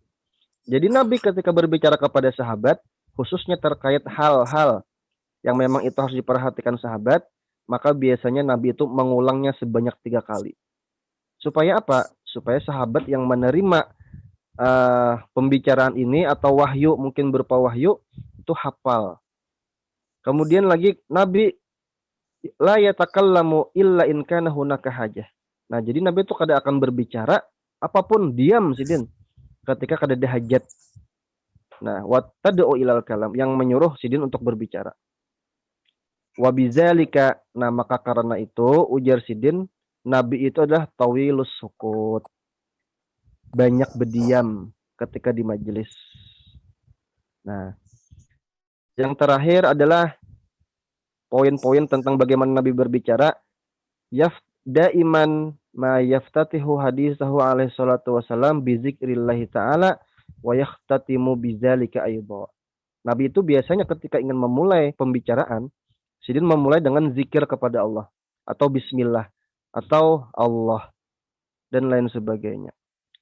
Jadi Nabi ketika berbicara kepada sahabat, khususnya terkait hal-hal yang memang itu harus diperhatikan sahabat, maka biasanya Nabi itu mengulangnya sebanyak 3 kali. Supaya apa? Supaya sahabat yang menerima pembicaraan ini atau wahyu, mungkin berupa wahyu, itu hafal. Kemudian lagi Nabi la yatakallamu illa in kana hunaka hajah. Nah, jadi Nabi itu kadang akan berbicara apapun diam Sidin ketika kada ada hajat. Nah, wattad'u ilal kalam, yang menyuruh Sidin untuk berbicara. Wa bizalika, nah maka karena itu ujar Sidin, Nabi itu adalah tawilus sukut. Banyak berdiam ketika di majelis. Nah, yang terakhir adalah poin-poin tentang bagaimana Nabi berbicara. Daiman ma yaftatihu hadisahu alaihi salatu wasalam bi zikrillahi ta'ala wa yakhtatimu bidzalika aidha. Nabi itu biasanya ketika ingin memulai pembicaraan, Sidin memulai dengan zikir kepada Allah atau bismillah atau Allah dan lain sebagainya.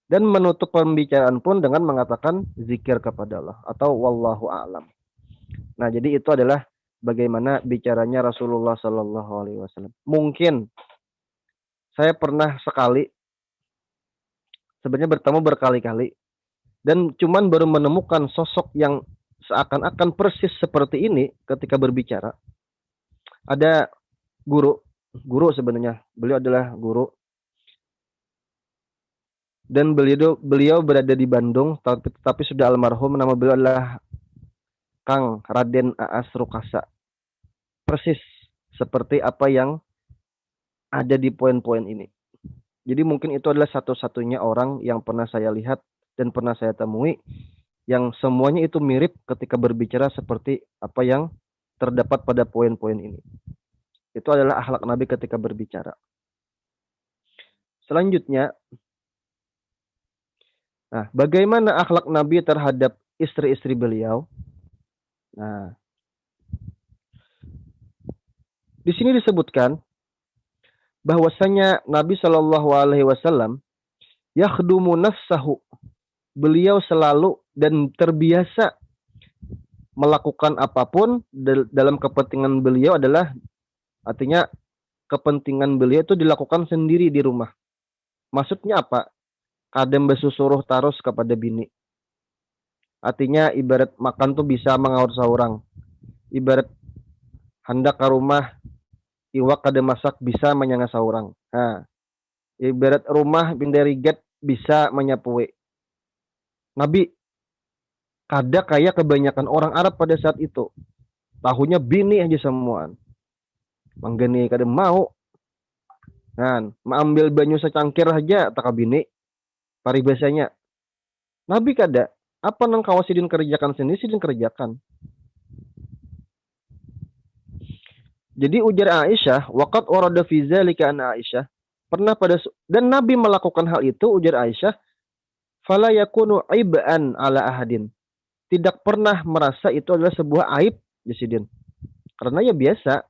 Dan menutup pembicaraan pun dengan mengatakan zikir kepada Allah atau wallahu a'lam. Nah, jadi itu adalah bagaimana bicaranya Rasulullah Sallallahu Alaihi Wasallam. Mungkin saya pernah sekali, sebenarnya bertemu berkali-kali, dan cuman baru menemukan sosok yang seakan-akan persis seperti ini ketika berbicara. Ada guru sebenarnya, beliau adalah guru, dan beliau berada di Bandung, tapi sudah almarhum. Nama beliau adalah Kang Raden Aas Rukasa. Persis seperti apa yang ada di poin-poin ini. Jadi mungkin itu adalah satu-satunya orang yang pernah saya lihat dan pernah saya temui yang semuanya itu mirip ketika berbicara seperti apa yang terdapat pada poin-poin ini. Itu adalah akhlak Nabi ketika berbicara. Selanjutnya, nah, bagaimana akhlak Nabi terhadap istri-istri beliau? Nah, di sini disebutkan bahwasanya Nabi Shallallahu Alaihi Wasallam yakhdumu nafsahu, beliau selalu dan terbiasa melakukan apapun dalam kepentingan beliau adalah, artinya kepentingan beliau itu dilakukan sendiri di rumah. Maksudnya apa? Kadang besusuruh tarus kepada bini. Artinya ibarat makan tuh bisa mengaur saurang. Ibarat hendak ke rumah, iwak kada masak bisa menyanga saurang. Nah, ibarat rumah bindarigat bisa menyapuwe. Nabi kada kayak kebanyakan orang Arab pada saat itu. Tahunya bini aja semuaan. Manggani kada mau. Nah, mengambil banyu secangkir aja tak bini. Paribasanya. Nabi kada. Apa nang kawas Sidin kerjakan sendiri, Sidin kerjakan. Jadi ujar Aisyah, waqad warada fi dzalika an Aisyah, pernah pada, dan Nabi melakukan hal itu, ujar Aisyah, fala yakunu aib'an ala ahadin. Tidak pernah merasa itu adalah sebuah aib ya Sidin. Karena ya biasa.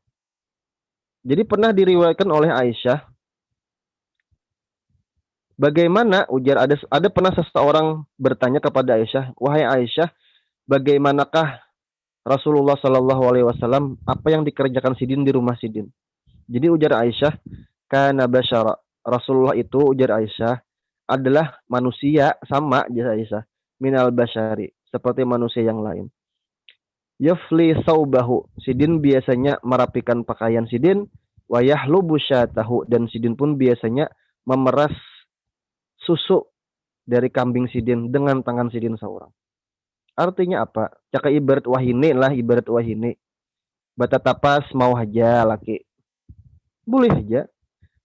Jadi pernah diriwayatkan oleh Aisyah, bagaimana ujar ada pernah seseorang bertanya kepada Aisyah, wahai Aisyah, bagaimanakah Rasulullah Shallallahu Alaihi Wasallam, apa yang dikerjakan Sidin di rumah Sidin? Jadi ujar Aisyah, kana basyara. Rasulullah itu ujar Aisyah adalah manusia sama jasa Aisyah, minal basyari, seperti manusia yang lain. Yufli saubahu. Sidin biasanya merapikan pakaian Sidin, wa yahlubu syatahu, dan Sidin pun biasanya memeras susu dari kambing Sidin dengan tangan Sidin seorang. Artinya apa? Caka ibarat wahini lah, ibarat wahini. Bata tapas mau aja laki. Boleh aja.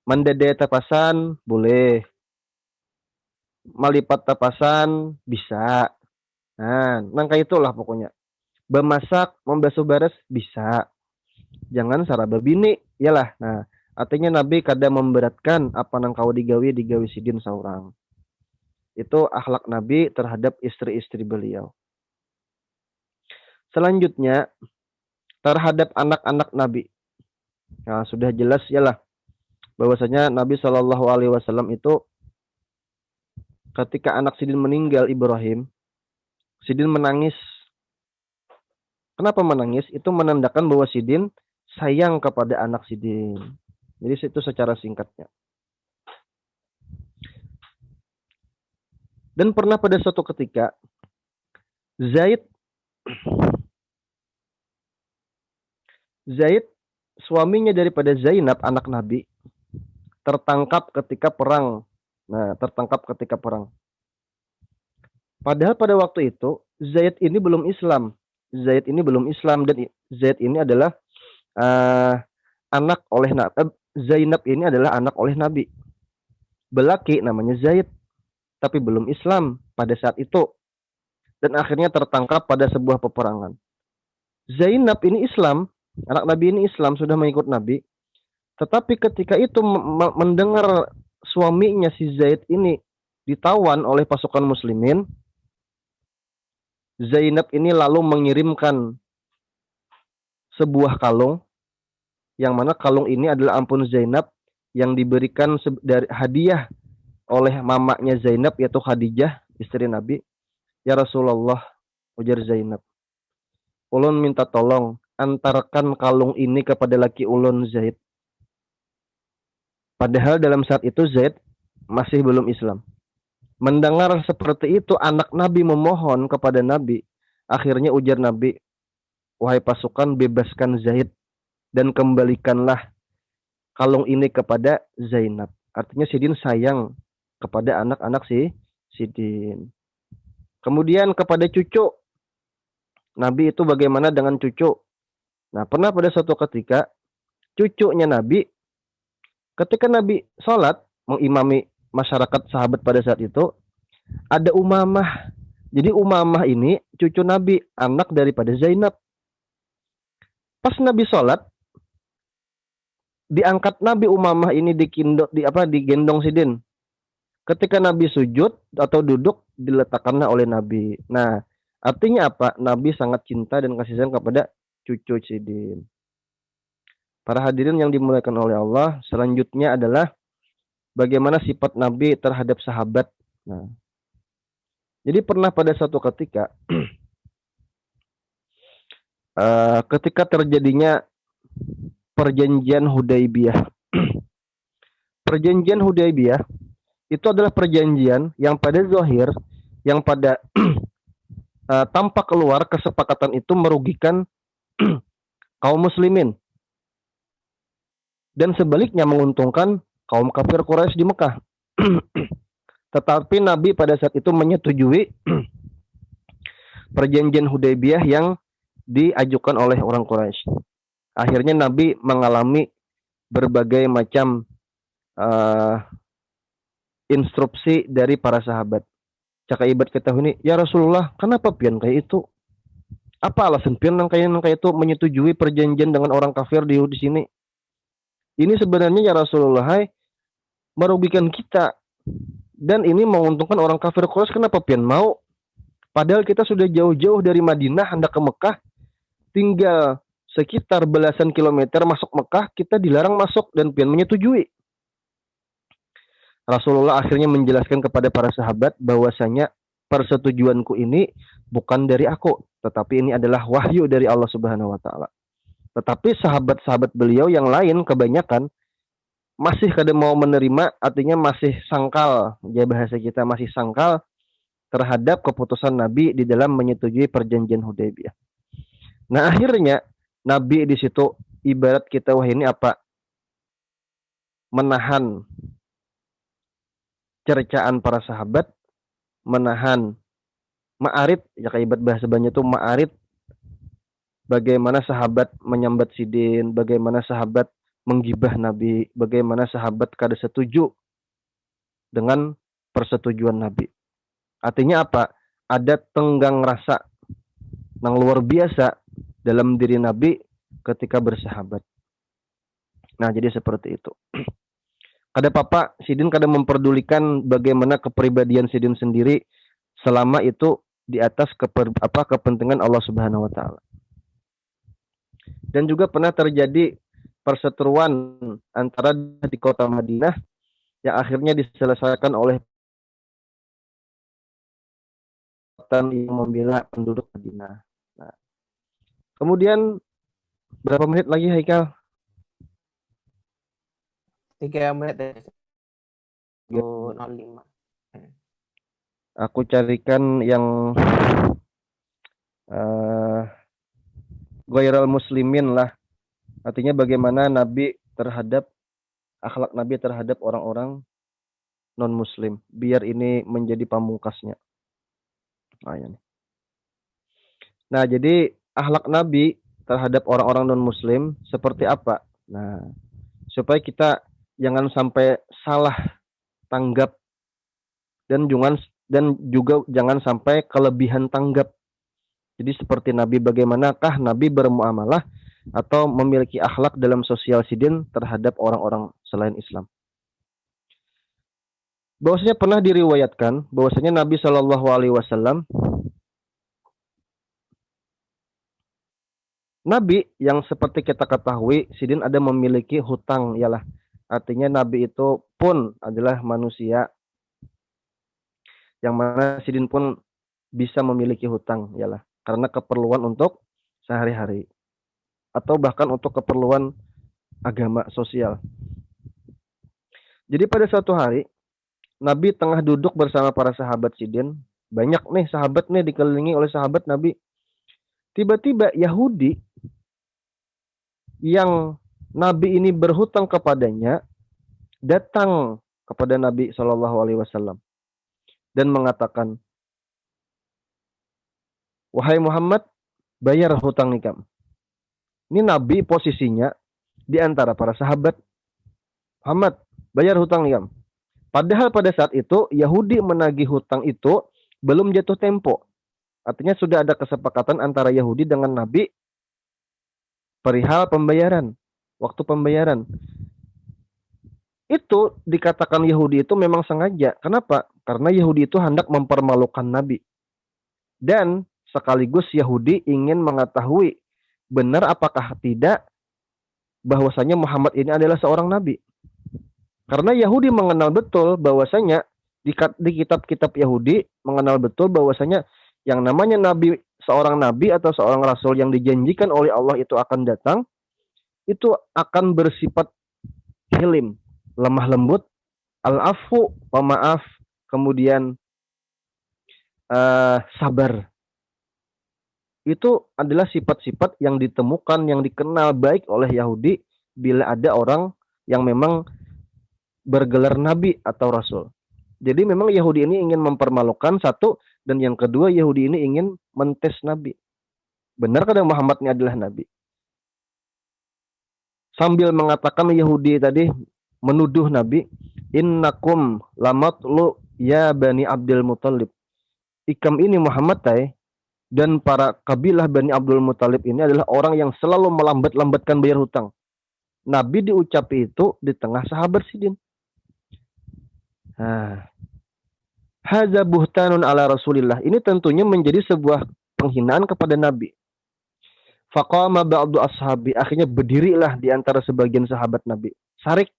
Mandade tapasan boleh. Malipat tapasan bisa. Nah, nangka itulah pokoknya. Bemasak, membasuh baras bisa. Jangan saraba bini, yalah. Nah, artinya Nabi kadang memberatkan apa nang kau digawi Sidin seorang. Itu akhlak Nabi terhadap istri-istri beliau. Selanjutnya terhadap anak-anak Nabi. Nah, sudah jelas yalah bahwasanya Nabi Shallallahu Alaihi Wasallam itu ketika anak Sidin meninggal Ibrahim, Sidin menangis. Kenapa menangis? Itu menandakan bahwa Sidin sayang kepada anak Sidin. Jadi itu secara singkatnya. Dan pernah pada suatu ketika Zaid suaminya daripada Zainab anak Nabi tertangkap ketika perang. Nah, tertangkap ketika perang. Padahal pada waktu itu Zaid ini belum Islam. Zaid ini belum Islam dan Zaid ini adalah anak oleh Zainab ini adalah anak oleh Nabi. Belaki namanya Zaid, tapi belum Islam pada saat itu. Dan akhirnya tertangkap pada sebuah peperangan. Zainab ini Islam, anak Nabi ini Islam, sudah mengikut Nabi. Tetapi ketika itu mendengar suaminya si Zaid ini ditawan oleh pasukan muslimin, Zainab ini lalu mengirimkan sebuah kalung, yang mana kalung ini adalah ampun Zainab yang diberikan dari hadiah oleh mamanya Zainab, yaitu Khadijah, istri Nabi. Ya Rasulullah, ujar Zainab, ulun minta tolong antarkan kalung ini kepada laki ulun Zaid. Padahal dalam saat itu Zaid masih belum Islam. Mendengar seperti itu anak Nabi memohon kepada Nabi. Akhirnya ujar Nabi, wahai pasukan, bebaskan Zaid dan kembalikanlah kalung ini kepada Zainab. Artinya Sidin sayang kepada anak-anak Sidin. Kemudian kepada cucu. Nabi itu bagaimana dengan cucu? Nah, pernah pada suatu ketika cucunya Nabi, ketika Nabi sholat mengimami masyarakat sahabat pada saat itu, ada Umamah. Jadi Umamah ini cucu Nabi, anak daripada Zainab. Pas Nabi sholat, diangkat Nabi Umamah ini digendong Sidin. Ketika Nabi sujud atau duduk, diletakkanlah oleh Nabi. Nah, artinya apa? Nabi sangat cinta dan kasih sayang kepada cucu Sidin. Para hadirin yang dimuliakan oleh Allah, selanjutnya adalah bagaimana sifat Nabi terhadap sahabat. Nah, jadi pernah pada suatu ketika, ketika terjadinya perjanjian Hudaybiyah. Perjanjian Hudaybiyah itu adalah perjanjian yang pada zahir, yang pada tampak keluar kesepakatan itu merugikan kaum muslimin. Dan sebaliknya menguntungkan kaum kafir Quraisy di Mekah. Tetapi Nabi pada saat itu menyetujui perjanjian Hudaybiyah yang diajukan oleh orang Quraisy. Akhirnya Nabi mengalami berbagai macam instruksi dari para sahabat. Caka ibat ketahui, ya Rasulullah, kenapa pian kayak itu? Apa alasan pian yang kayak itu menyetujui perjanjian dengan orang kafir di sini? Ini sebenarnya ya Rasulullah, merugikan kita. Dan ini menguntungkan orang kafir Quraisy. Kenapa pian mau? Padahal kita sudah jauh-jauh dari Madinah hendak ke Mekah, tinggal sekitar belasan kilometer masuk Mekah, kita dilarang masuk dan pian menyetujui. Rasulullah akhirnya menjelaskan kepada para sahabat bahwasanya persetujuanku ini bukan dari aku, tetapi ini adalah wahyu dari Allah Subhanahu wa taala. Tetapi sahabat-sahabat beliau yang lain kebanyakan masih kada mau menerima, artinya masih sangkal, ya bahasa kita masih sangkal terhadap keputusan Nabi di dalam menyetujui perjanjian Hudaybiyah. Nah, akhirnya Nabi di situ ibarat kita wah ini apa? Menahan cercaan para sahabat, menahan ma'arid, ya kayak ibarat bahasa Banyak itu ma'arid, bagaimana sahabat menyambat sidin, bagaimana sahabat menggibah Nabi, bagaimana sahabat kada setuju dengan persetujuan Nabi. Artinya apa? Ada tenggang rasa yang luar biasa dalam diri Nabi ketika bersahabat. Nah, jadi seperti itu. Kada apa-apa, sidin kada memperdulikan bagaimana kepribadian sidin sendiri selama itu di atas kepentingan Allah Subhanahu wa taala. Dan juga pernah terjadi perseteruan antara di kota Madinah yang akhirnya diselesaikan oleh yang membela penduduk Madinah. Nah, kemudian berapa menit lagi Haikal? 3 menit ya. 05. Aku carikan yang Ghairul muslimin lah. Artinya bagaimana Nabi terhadap akhlak Nabi terhadap orang-orang non muslim, biar ini menjadi pamungkasnya. Nah, jadi akhlak Nabi terhadap orang-orang non muslim seperti apa? Nah, supaya kita jangan sampai salah tanggap dan juga jangan sampai kelebihan tanggap. Jadi seperti Nabi, bagaimanakah Nabi bermuamalah atau memiliki akhlak dalam sosial sidin terhadap orang-orang selain Islam. Bahwasanya pernah diriwayatkan bahwasanya Nabi Shallallahu Alaihi Wasallam Nabi yang seperti kita ketahui sidin ada memiliki hutang, ialah artinya Nabi itu pun adalah manusia yang mana sidin pun bisa memiliki hutang, ialah karena keperluan untuk sehari-hari atau bahkan untuk keperluan agama sosial. Jadi pada suatu hari Nabi tengah duduk bersama para sahabat sidin, banyak nih sahabat nih dikelilingi oleh sahabat Nabi. Tiba-tiba Yahudi yang Nabi ini berhutang kepadanya datang kepada Nabi Shallallahu Alaihi Wasallam dan mengatakan, wahai Muhammad, bayar hutang nikam. Ini Nabi posisinya di antara para sahabat. Muhammad, bayar hutang nikam. Padahal pada saat itu Yahudi menagih hutang itu belum jatuh tempo. Artinya sudah ada kesepakatan antara Yahudi dengan Nabi perihal pembayaran, waktu pembayaran. Itu dikatakan Yahudi itu memang sengaja. Kenapa? Karena Yahudi itu hendak mempermalukan Nabi. Dan sekaligus Yahudi ingin mengetahui benar apakah tidak bahwasanya Muhammad ini adalah seorang nabi. Karena Yahudi mengenal betul bahwasanya di kitab-kitab Yahudi mengenal betul bahwasanya yang namanya nabi, seorang nabi atau seorang rasul yang dijanjikan oleh Allah itu akan datang, itu akan bersifat hilim, lemah lembut, al-afu, pemaaf, kemudian sabar. Itu adalah sifat-sifat yang ditemukan, yang dikenal baik oleh Yahudi bila ada orang yang memang bergelar nabi atau rasul. Jadi memang Yahudi ini ingin mempermalukan satu, dan yang kedua Yahudi ini ingin mentes Nabi. Benar kadang Muhammad ini adalah Nabi. Sambil mengatakan Yahudi tadi menuduh Nabi, innakum lamatlu ya Bani Abdul Muthalib. Ikam ini Muhammad dan para kabilah Bani Abdul Muthalib ini adalah orang yang selalu melambat-lambatkan bayar hutang. Nabi diucapi itu di tengah sahabat sidin. Nah, Hadza buhtanun ala Rasulillah. Ini tentunya menjadi sebuah penghinaan kepada Nabi. Faqama ba'du ashabi. Akhirnya berdirilah di antara sebagian sahabat Nabi. Sarik.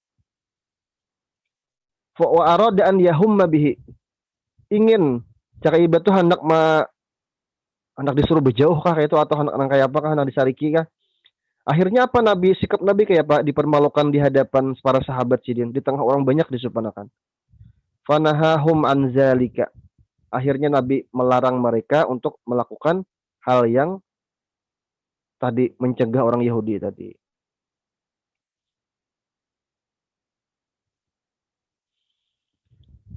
Wa arada an yahumma bihi. Ingin cara ibadah tuh hendak disuruh berjauh kah itu atau hendak kayak apa kah, hendak disariki kah? Akhirnya apa Nabi, sikap Nabi kayak apa? Dipermalukan di hadapan para sahabat sidin, di tengah orang banyak disupanakan. Fanahahum an zalika. Akhirnya Nabi melarang mereka untuk melakukan hal yang tadi, mencegah orang Yahudi tadi.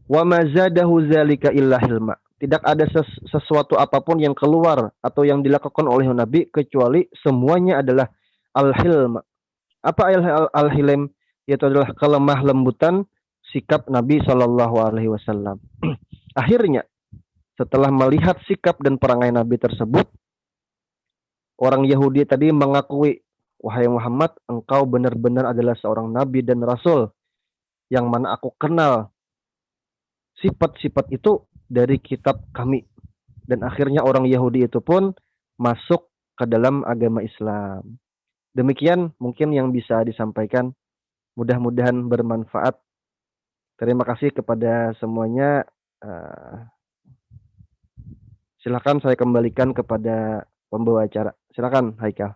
Wa ma zadahu zalika illa hilma. Tidak ada sesuatu apapun yang keluar atau yang dilakukan oleh Nabi kecuali semuanya adalah al-hilm. Apa al-hilm? Yaitu adalah kelemah lembutan sikap Nabi Shallallahu Alaihi Wasallam. Akhirnya setelah melihat sikap dan perangai Nabi tersebut, orang Yahudi tadi mengakui, wahai Muhammad, engkau benar-benar adalah seorang Nabi dan Rasul yang mana aku kenal sifat-sifat itu dari kitab kami. Dan akhirnya orang Yahudi itu pun masuk ke dalam agama Islam. Demikian mungkin yang bisa disampaikan. Mudah-mudahan bermanfaat. Terima kasih kepada semuanya. Silakan saya kembalikan kepada pembawa acara. Silakan, Haikal.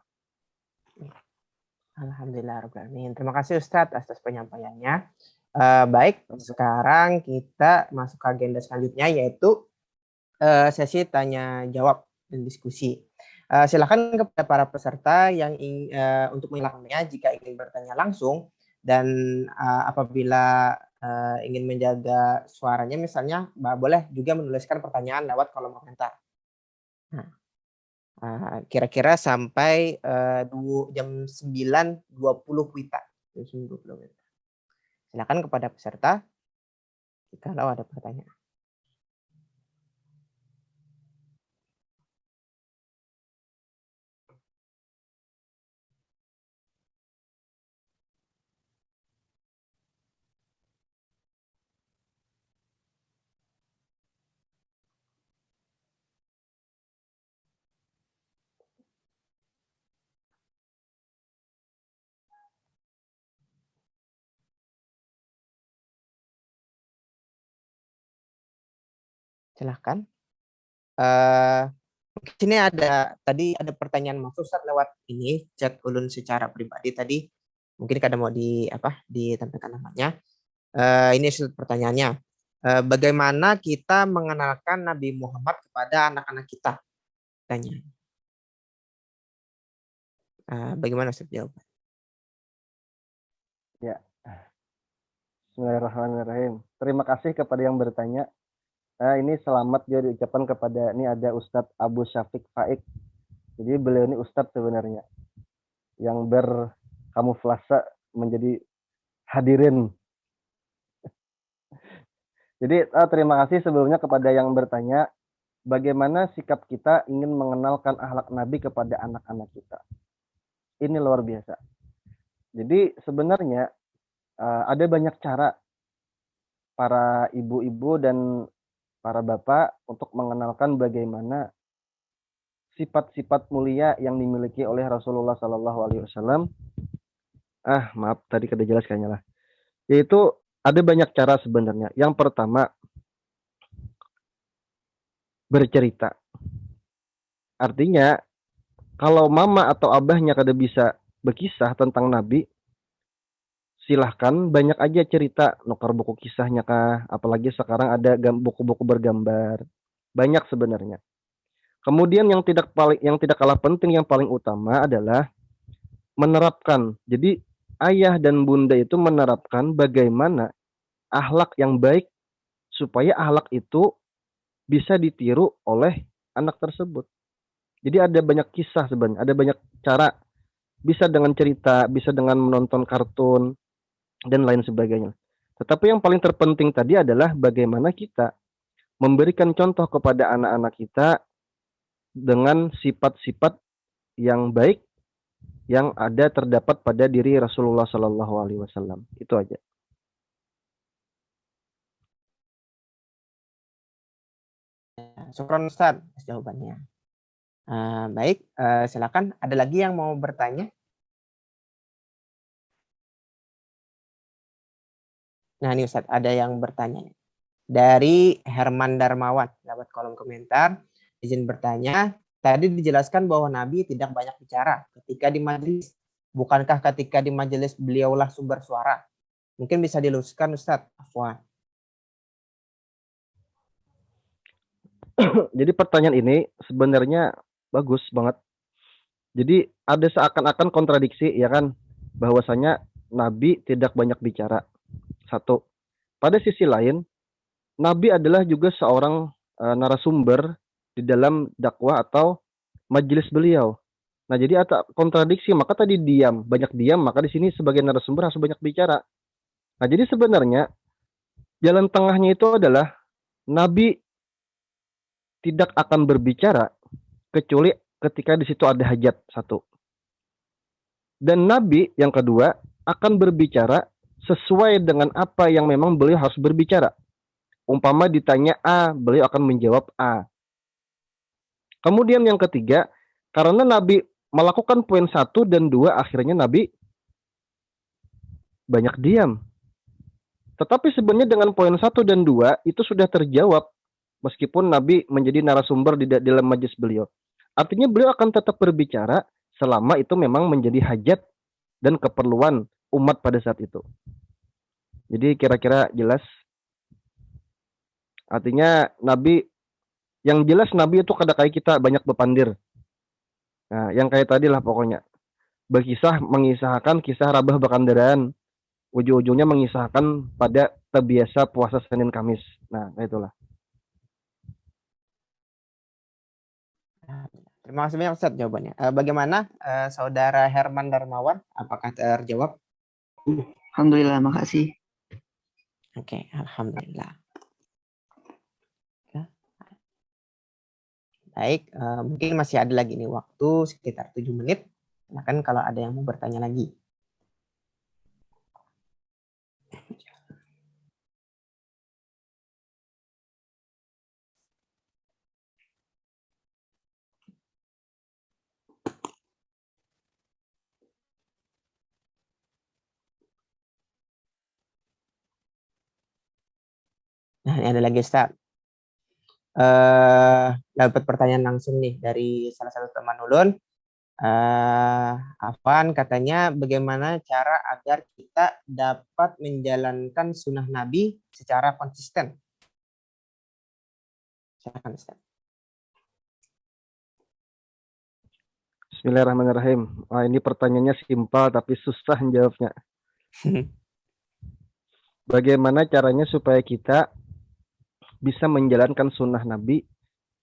Alhamdulillahirrahmanirrahim. Terima kasih Ustadz atas penyampaiannya. Baik, sekarang kita masuk ke agenda selanjutnya, yaitu sesi tanya jawab dan diskusi. Silakan kepada para peserta yang untuk melakukannya jika ingin bertanya langsung, dan apabila ingin menjaga suaranya misalnya, boleh juga menuliskan pertanyaan lewat kolom komentar. Nah, kira-kira sampai jam 9.20 WITA. Silakan kepada peserta kalau ada pertanyaan. Silahkan. Di sini tadi ada pertanyaan Mas Ustadz lewat ini chat ulun secara pribadi tadi. Mungkin kada mau ditampilkan namanya. Ini pertanyaannya. Bagaimana kita mengenalkan Nabi Muhammad kepada anak-anak kita? Tanya. Bagaimana Ustadz jawab? Ya. Bismillahirrahmanirrahim. Terima kasih kepada yang bertanya. Ini selamat juga diucapkan kepada, ini ada Ustadz Abu Syafiq Faik. Jadi beliau ini Ustadz sebenarnya yang berkamuflase menjadi hadirin. Jadi terima kasih sebelumnya kepada yang bertanya, bagaimana sikap kita ingin mengenalkan akhlak Nabi kepada anak-anak kita. Ini luar biasa. Jadi sebenarnya ada banyak cara para ibu-ibu dan para bapak untuk mengenalkan bagaimana sifat-sifat mulia yang dimiliki oleh Rasulullah Sallallahu Alaihi Wasallam. Maaf tadi kada jelas kayaknya lah. Yaitu ada banyak cara sebenarnya. Yang pertama, bercerita. Artinya kalau mama atau abahnya kada bisa berkisah tentang Nabi, silahkan banyak aja cerita, nukar buku kisahnya kah, apalagi sekarang ada buku-buku bergambar, banyak sebenarnya. Kemudian yang tidak kalah penting, yang paling utama adalah menerapkan. Jadi ayah dan bunda itu menerapkan bagaimana akhlak yang baik supaya akhlak itu bisa ditiru oleh anak tersebut. Jadi ada banyak kisah sebenarnya, ada banyak cara, bisa dengan cerita, bisa dengan menonton kartun, dan lain sebagainya. Tetapi yang paling terpenting tadi adalah bagaimana kita memberikan contoh kepada anak-anak kita dengan sifat-sifat yang baik yang ada terdapat pada diri Rasulullah Sallallahu Alaihi Wasallam. Itu aja. syukron Ustaz atas jawabannya. Baik, silakan. Ada lagi yang mau bertanya? Nah, ini Ustaz, ada yang bertanya. Dari Herman Darmawan, lewat kolom komentar, izin bertanya, tadi dijelaskan bahwa Nabi tidak banyak bicara ketika di majelis. Bukankah ketika di majelis beliaulah sumber suara? Mungkin bisa diluruskan Ustaz. Afwan. Jadi pertanyaan ini sebenarnya bagus banget. Jadi ada seakan-akan kontradiksi ya kan, bahwasanya Nabi tidak banyak bicara. Satu. Pada sisi lain, Nabi adalah juga seorang narasumber di dalam dakwah atau majelis beliau. Nah, jadi ada kontradiksi, maka tadi diam, banyak diam, maka di sini sebagai narasumber harus banyak bicara. Nah, jadi sebenarnya jalan tengahnya itu adalah Nabi tidak akan berbicara kecuali ketika di situ ada hajat, satu. Dan Nabi yang kedua akan berbicara sesuai dengan apa yang memang beliau harus berbicara. Umpama ditanya A, beliau akan menjawab A. Kemudian yang ketiga, karena Nabi melakukan poin 1 dan 2, akhirnya Nabi banyak diam. Tetapi sebenarnya dengan poin 1 dan 2 itu sudah terjawab meskipun Nabi menjadi narasumber di dalam majelis beliau. Artinya beliau akan tetap berbicara selama itu memang menjadi hajat dan keperluan umat pada saat itu. Jadi kira-kira jelas. Artinya Nabi, yang jelas Nabi itu kada kayak kita banyak bepandir. Nah, yang kayak tadi lah pokoknya. Berkisah mengisahkan kisah Rabah Bakandaran. Ujung-ujungnya mengisahkan pada terbiasa puasa Senin Kamis. Nah, itulah. Terima kasih banyak Ustaz jawabannya. Bagaimana Saudara Herman Darmawan? Apakah terjawab? Alhamdulillah, makasih. Oke, alhamdulillah. Baik, mungkin masih ada lagi nih waktu sekitar 7 menit. Silakan kalau ada yang mau bertanya lagi. Nah, ini ada lagi Ustaz. Dapat pertanyaan langsung nih dari salah satu teman ulun. Afan katanya, bagaimana cara agar kita dapat menjalankan sunnah Nabi secara konsisten? Silakan Ustaz. Bismillahirrahmanirrahim. Ini pertanyaannya simpel tapi susah menjawabnya. Bagaimana caranya supaya kita bisa menjalankan sunnah Nabi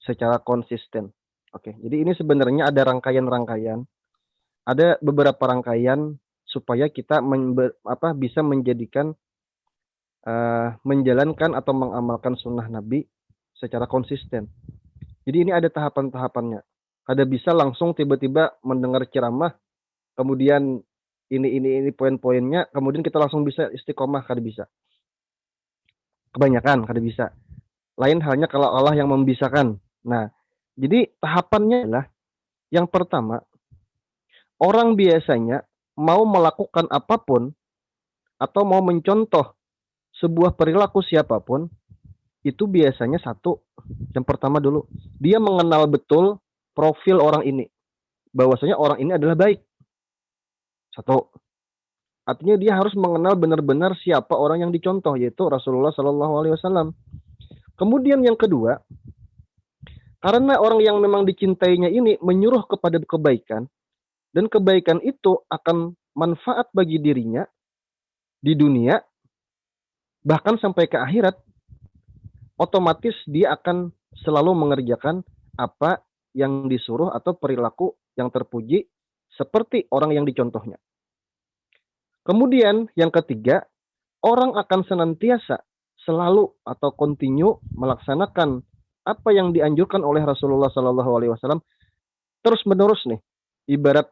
secara konsisten? Oke, jadi ini sebenarnya ada rangkaian-rangkaian. Ada beberapa rangkaian supaya kita bisa menjadikan menjalankan atau mengamalkan sunnah Nabi secara konsisten. Jadi ini ada tahapan-tahapannya. Kada bisa langsung tiba-tiba mendengar ceramah, kemudian ini poin-poinnya, kemudian kita langsung bisa istiqomah, kada bisa. Kebanyakan kada bisa. Lain halnya kalau Allah yang membisakan. Nah, jadi tahapannya adalah yang pertama, orang biasanya mau melakukan apapun atau mau mencontoh sebuah perilaku siapapun, itu biasanya satu, yang pertama dulu, dia mengenal betul profil orang ini, bahwasanya orang ini adalah baik. Satu. Artinya dia harus mengenal benar-benar siapa orang yang dicontoh, yaitu Rasulullah SAW. Kemudian yang kedua, karena orang yang memang dicintainya ini menyuruh kepada kebaikan, dan kebaikan itu akan manfaat bagi dirinya di dunia, bahkan sampai ke akhirat, otomatis dia akan selalu mengerjakan apa yang disuruh atau perilaku yang terpuji seperti orang yang dicontohnya. Kemudian yang ketiga, orang akan senantiasa selalu atau continue melaksanakan apa yang dianjurkan oleh Rasulullah SAW terus menerus nih. Ibarat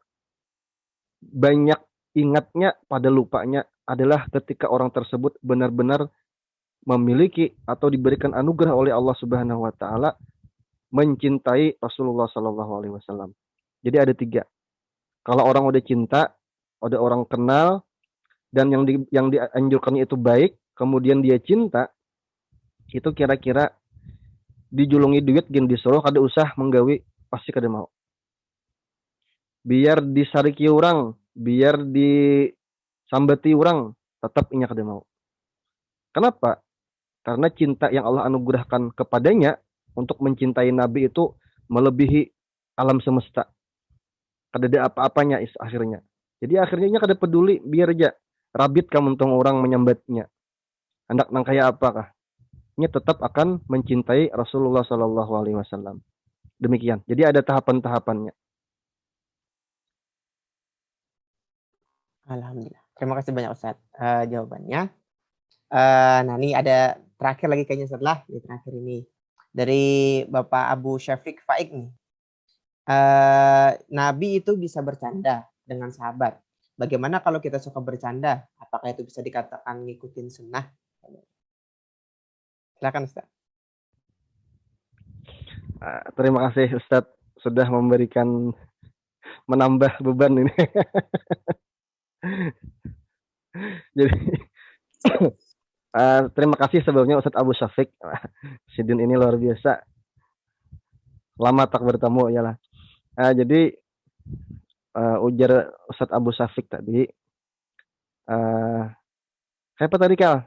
banyak ingatnya pada lupanya adalah ketika orang tersebut benar-benar memiliki atau diberikan anugerah oleh Allah Subhanahu wa taala mencintai Rasulullah Shallallahu Alaihi Wasallam. Jadi ada 3. Kalau orang udah cinta, ada orang kenal, dan yang dianjurkannya itu baik, kemudian dia cinta, itu kira-kira dijulungi duit gen disuruh kada usah menggawi pasti kada mau. Biar disariki orang, biar disambati orang, tetap inya kada mau. Kenapa? Karena cinta yang Allah anugerahkan kepadanya untuk mencintai Nabi itu melebihi alam semesta. Kada ada apa-apanya akhirnya. Jadi akhirnya inya kada peduli, biar aja rabit kamu untung orang menyambatnya. Hendak nang kaya apakah? Nya tetap akan mencintai Rasulullah Shallallahu Alaihi Wasallam. Demikian. Jadi ada tahapan-tahapannya. Alhamdulillah. Terima kasih banyak Ustaz jawabannya. Nah ini ada terakhir lagi kayaknya setelah di terakhir ini dari Bapak Abu Syafiq Faik nih. Nabi itu bisa bercanda dengan sahabat. Bagaimana kalau kita suka bercanda? Apakah itu bisa dikatakan ngikutin sunnah? Silakan Ustaz. Terima kasih Ustadz sudah menambah beban ini. Jadi terima kasih sebelumnya Ustadz Abu Syafiq. Sidin ini luar biasa. Lama tak bertemu ya lah. Jadi ujar Ustadz Abu Syafiq tadi. Apa tadi Kal?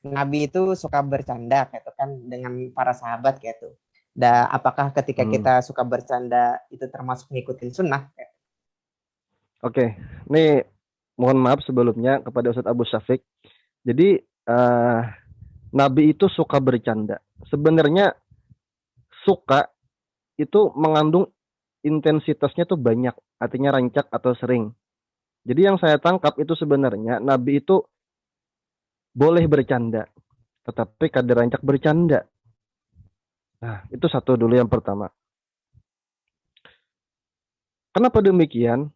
Nabi itu suka bercanda gitu kan dengan para sahabat gitu. Apakah ketika kita suka bercanda itu termasuk ngikutin sunnah? Oke, ini mohon maaf sebelumnya kepada Ustadz Abu Syafiq. Jadi Nabi itu suka bercanda. Sebenarnya suka itu mengandung intensitasnya tuh banyak, artinya rancak atau sering. Jadi yang saya tangkap itu sebenarnya Nabi itu boleh bercanda, tetapi kadar rancak bercanda. Nah, itu satu dulu yang pertama. Kenapa demikian?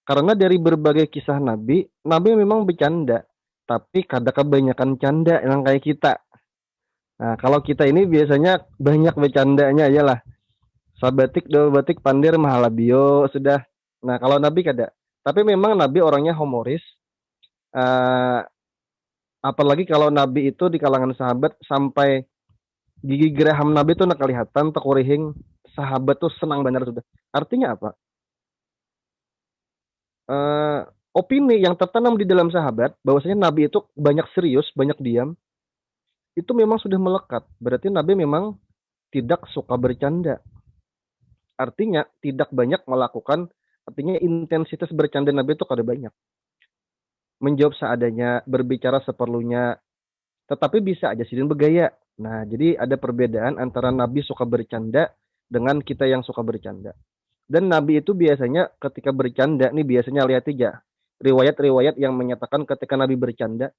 Karena dari berbagai kisah Nabi memang bercanda, tapi kadang kebanyakan canda yang kayak kita. Nah, kalau kita ini biasanya banyak bercandanya aja lah. Sabatik, dua batik, pandir, mahalabio, sudah. Nah, kalau Nabi kada. Tapi memang Nabi orangnya humoris. Apalagi kalau Nabi itu di kalangan sahabat sampai gigi geraham Nabi itu nak kelihatan tekurihing sahabat tuh senang benar sudah. Artinya apa? Opini yang tertanam di dalam sahabat bahwasanya Nabi itu banyak serius, banyak diam, itu memang sudah melekat. Berarti Nabi memang tidak suka bercanda. Artinya tidak banyak melakukan, artinya intensitas bercanda Nabi itu kada banyak. Menjawab seadanya, berbicara seperlunya, tetapi bisa aja sidin bergaya. Nah, jadi ada perbedaan antara Nabi suka bercanda dengan kita yang suka bercanda. Dan Nabi itu biasanya ketika bercanda, nih biasanya lihat aja riwayat-riwayat yang menyatakan ketika Nabi bercanda,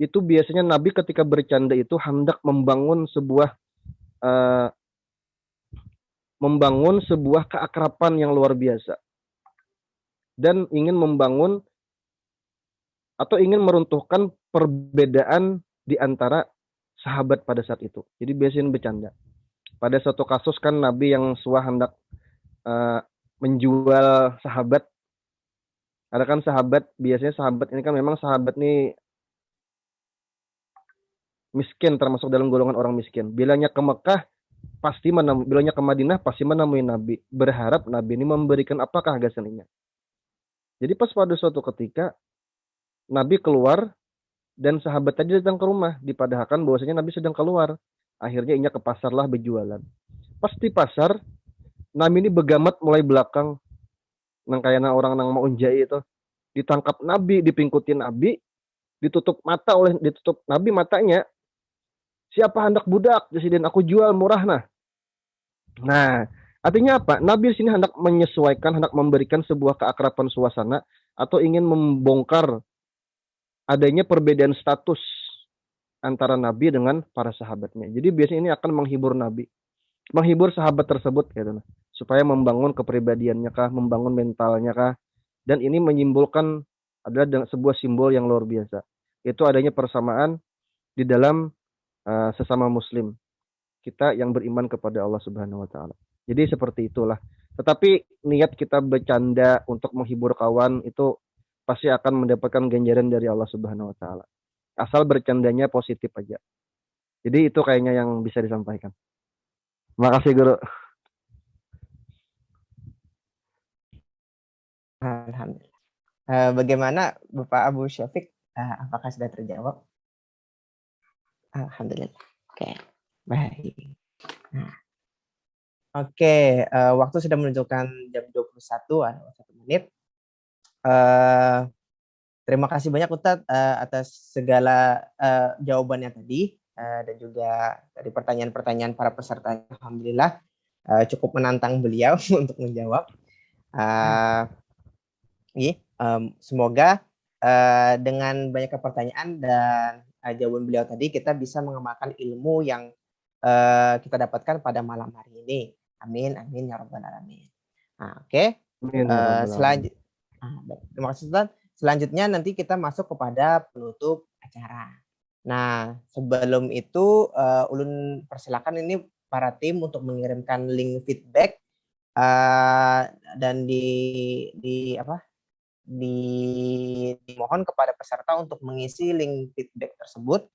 itu biasanya Nabi ketika bercanda itu hendak membangun sebuah keakraban yang luar biasa. Dan ingin membangun atau ingin meruntuhkan perbedaan di antara sahabat pada saat itu. Jadi biasanya bercanda. Pada suatu kasus kan Nabi yang hendak menjual sahabat. Ada kan sahabat, biasanya sahabat ini kan memang sahabat nih miskin, termasuk dalam golongan orang miskin. Bilanya ke Mekah bilanya ke Madinah pasti menemui Nabi. Berharap Nabi ini memberikan apakah hasilnya. Jadi pas pada suatu ketika Nabi keluar dan sahabat tadi datang ke rumah, dipadahkan bahwasanya Nabi sedang keluar. Akhirnya inya ke pasar lah berjualan. Pas di pasar, Nabi ini begamat mulai belakang, nang kayana orang nang mau unjai itu, ditangkap Nabi, dipingkutin Nabi, ditutup Nabi matanya. Siapa hendak budak, Presiden aku jual murah nah. Nah, artinya apa? Nabi di sini hendak menyesuaikan, hendak memberikan sebuah keakraban suasana atau ingin membongkar adanya perbedaan status antara Nabi dengan para sahabatnya. Jadi biasanya ini akan menghibur Nabi, menghibur sahabat tersebut gitu, supaya membangun kepribadiannya kah, membangun mentalnya kah, dan ini menyimbolkan adalah sebuah simbol yang luar biasa. Itu adanya persamaan di dalam sesama Muslim. kita yang beriman kepada Allah Subhanahu wa taala. Jadi seperti itulah. Tetapi niat kita bercanda untuk menghibur kawan itu pasti akan mendapatkan ganjaran dari Allah Subhanahu wa taala. Asal bercandanya positif aja. Jadi itu kayaknya yang bisa disampaikan. Makasih Guru. Alhamdulillah. Bagaimana Bapak Abu Syafiq? Apakah sudah terjawab? Alhamdulillah. Oke, baik. Nah, oke, waktu sudah menunjukkan jam 21, ada 1 menit. Terima kasih banyak Ustadz atas segala jawabannya tadi dan juga dari pertanyaan-pertanyaan para peserta. Alhamdulillah cukup menantang beliau untuk menjawab. Semoga dengan banyaknya pertanyaan dan jawaban beliau tadi kita bisa mengamalkan ilmu yang kita dapatkan pada malam hari ini. Amin, amin ya rabbal alamin. Nah, oke. Terima kasih Ustaz. Selanjutnya nanti kita masuk kepada penutup acara. Nah, sebelum itu ulun persilakan ini para tim untuk mengirimkan link feedback dan dimohon kepada peserta untuk mengisi link feedback tersebut.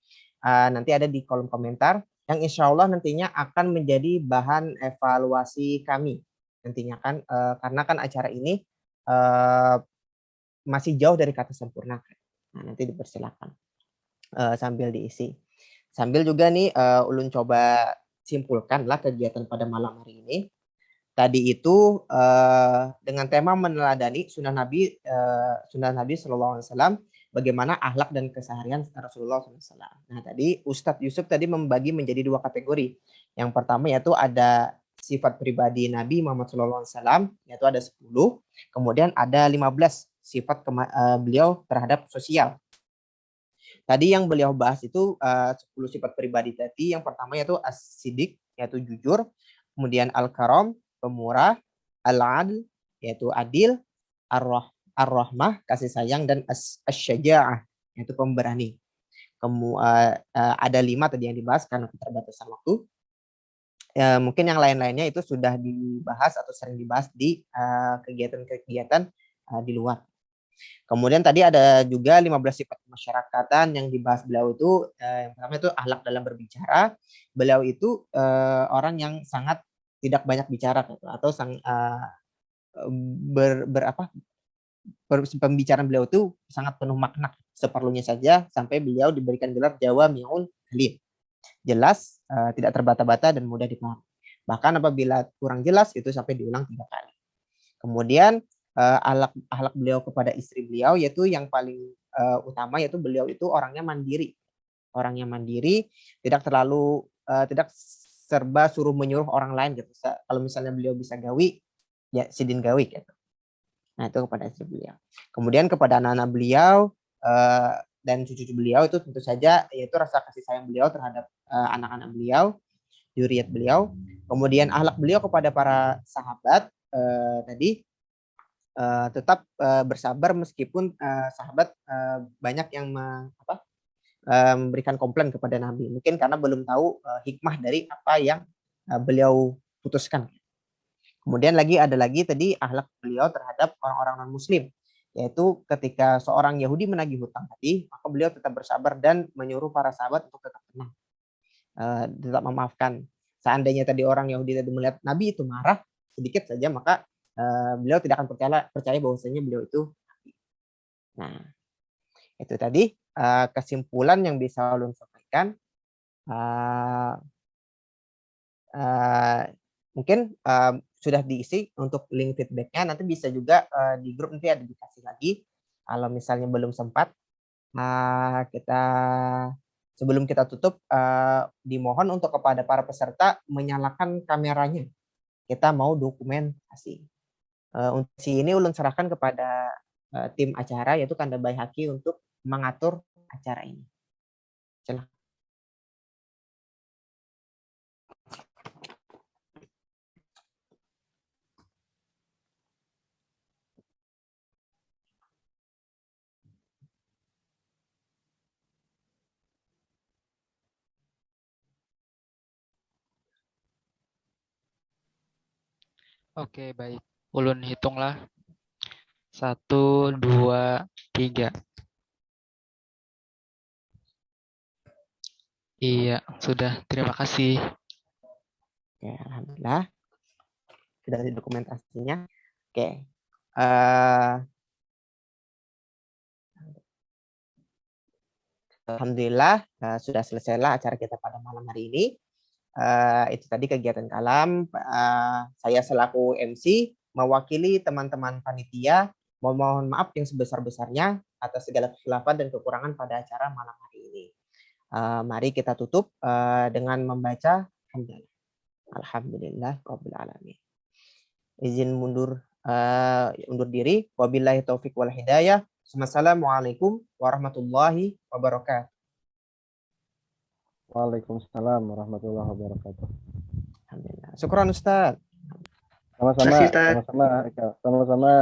Nanti ada di kolom komentar yang insya Allah nantinya akan menjadi bahan evaluasi kami nantinya kan karena kan acara ini masih jauh dari kata sempurna. Nah, nanti dipersilakan sambil diisi. Sambil juga nih ulun coba simpulkan lah kegiatan pada malam hari ini. Tadi itu dengan tema meneladani sunnah Nabi Sallallahu Alaihi Wasallam, bagaimana akhlak dan keseharian Rasulullah SAW. Nah tadi Ustadz Yusuf tadi membagi menjadi 2 kategori. Yang pertama yaitu ada sifat pribadi Nabi Muhammad SAW, yaitu ada 10. Kemudian ada 15 sifat beliau terhadap sosial. Tadi yang beliau bahas itu 10 sifat pribadi tadi. Yang pertama yaitu as-sidik, yaitu jujur. Kemudian al-karam, pemurah, al-adl, yaitu adil, ar-rahmah, kasih sayang, dan as-syaja'ah, yaitu pemberani. Ada 5 tadi yang dibahas karena keterbatasan waktu. Mungkin yang lain-lainnya itu sudah dibahas atau sering dibahas di kegiatan-kegiatan di luar. Kemudian tadi ada juga 15 sifat kemasyarakatan yang dibahas beliau itu. Yang pertama itu akhlak dalam berbicara. Beliau itu orang yang sangat tidak banyak bicara atau pembicaraan beliau itu sangat penuh makna, seperlunya saja sampai beliau diberikan gelar Jawami'ul Kalim. Jelas, tidak terbata-bata dan mudah dipahami. Bahkan apabila kurang jelas itu sampai diulang 3 kali. Kemudian akhlak beliau kepada istri beliau yaitu yang paling utama yaitu beliau itu orangnya mandiri. Orangnya mandiri, tidak terlalu tidak serba suruh menyuruh orang lain gitu. Kalau misalnya beliau bisa gawi, ya sidin gawi gitu. Nah, itu kepada istri beliau. Kemudian kepada anak-anak beliau dan cucu-cucu beliau itu tentu saja yaitu rasa kasih sayang beliau terhadap anak-anak beliau, dzurriyyat beliau. Kemudian akhlak beliau kepada para sahabat tadi tetap bersabar meskipun sahabat banyak yang memberikan komplain kepada Nabi. Mungkin karena belum tahu hikmah dari apa yang beliau putuskan. Kemudian ada lagi tadi akhlak beliau terhadap orang-orang non-muslim. Yaitu ketika seorang Yahudi menagih hutang tadi, maka beliau tetap bersabar dan menyuruh para sahabat untuk tetap tenang. Tetap memaafkan. Seandainya tadi orang Yahudi tadi melihat Nabi itu marah sedikit saja, maka beliau tidak akan percaya bahwasanya beliau itu Nabi. Nah, itu tadi kesimpulan yang bisa ulun sampaikan. Mungkin sudah diisi untuk link feedbacknya, nanti bisa juga di grup nanti ada dikasih lagi kalau misalnya belum sempat. Kita sebelum kita tutup dimohon untuk kepada para peserta menyalakan kameranya, kita mau dokumentasi. Untuk ini ulun serahkan kepada tim acara yaitu Kanda Baihaqi untuk mengatur acara ini. Silakan. Oke, baik. Ulun hitunglah. 1, 2, 3. Iya, sudah. Terima kasih. Oke, alhamdulillah sudah ada dokumentasinya. Oke. eh Alhamdulillah sudah selesailah acara kita pada malam hari ini. Itu tadi kegiatan kalam. Saya selaku MC mewakili teman-teman panitia memohon maaf yang sebesar-besarnya atas segala kekhilafan dan kekurangan pada acara malam hari ini. Mari kita tutup dengan membaca hamdalah. Alhamdulillah rabbil alamin. Izin undur diri. Wabillahi taufik wal hidayah. Wassalamualaikum warahmatullahi wabarakatuh. Waalaikumsalam warahmatullahi wabarakatuh. Alhamdulillah. Syukran Ustaz. Sama-sama, Makasih, Ustaz. sama-sama, sama-sama.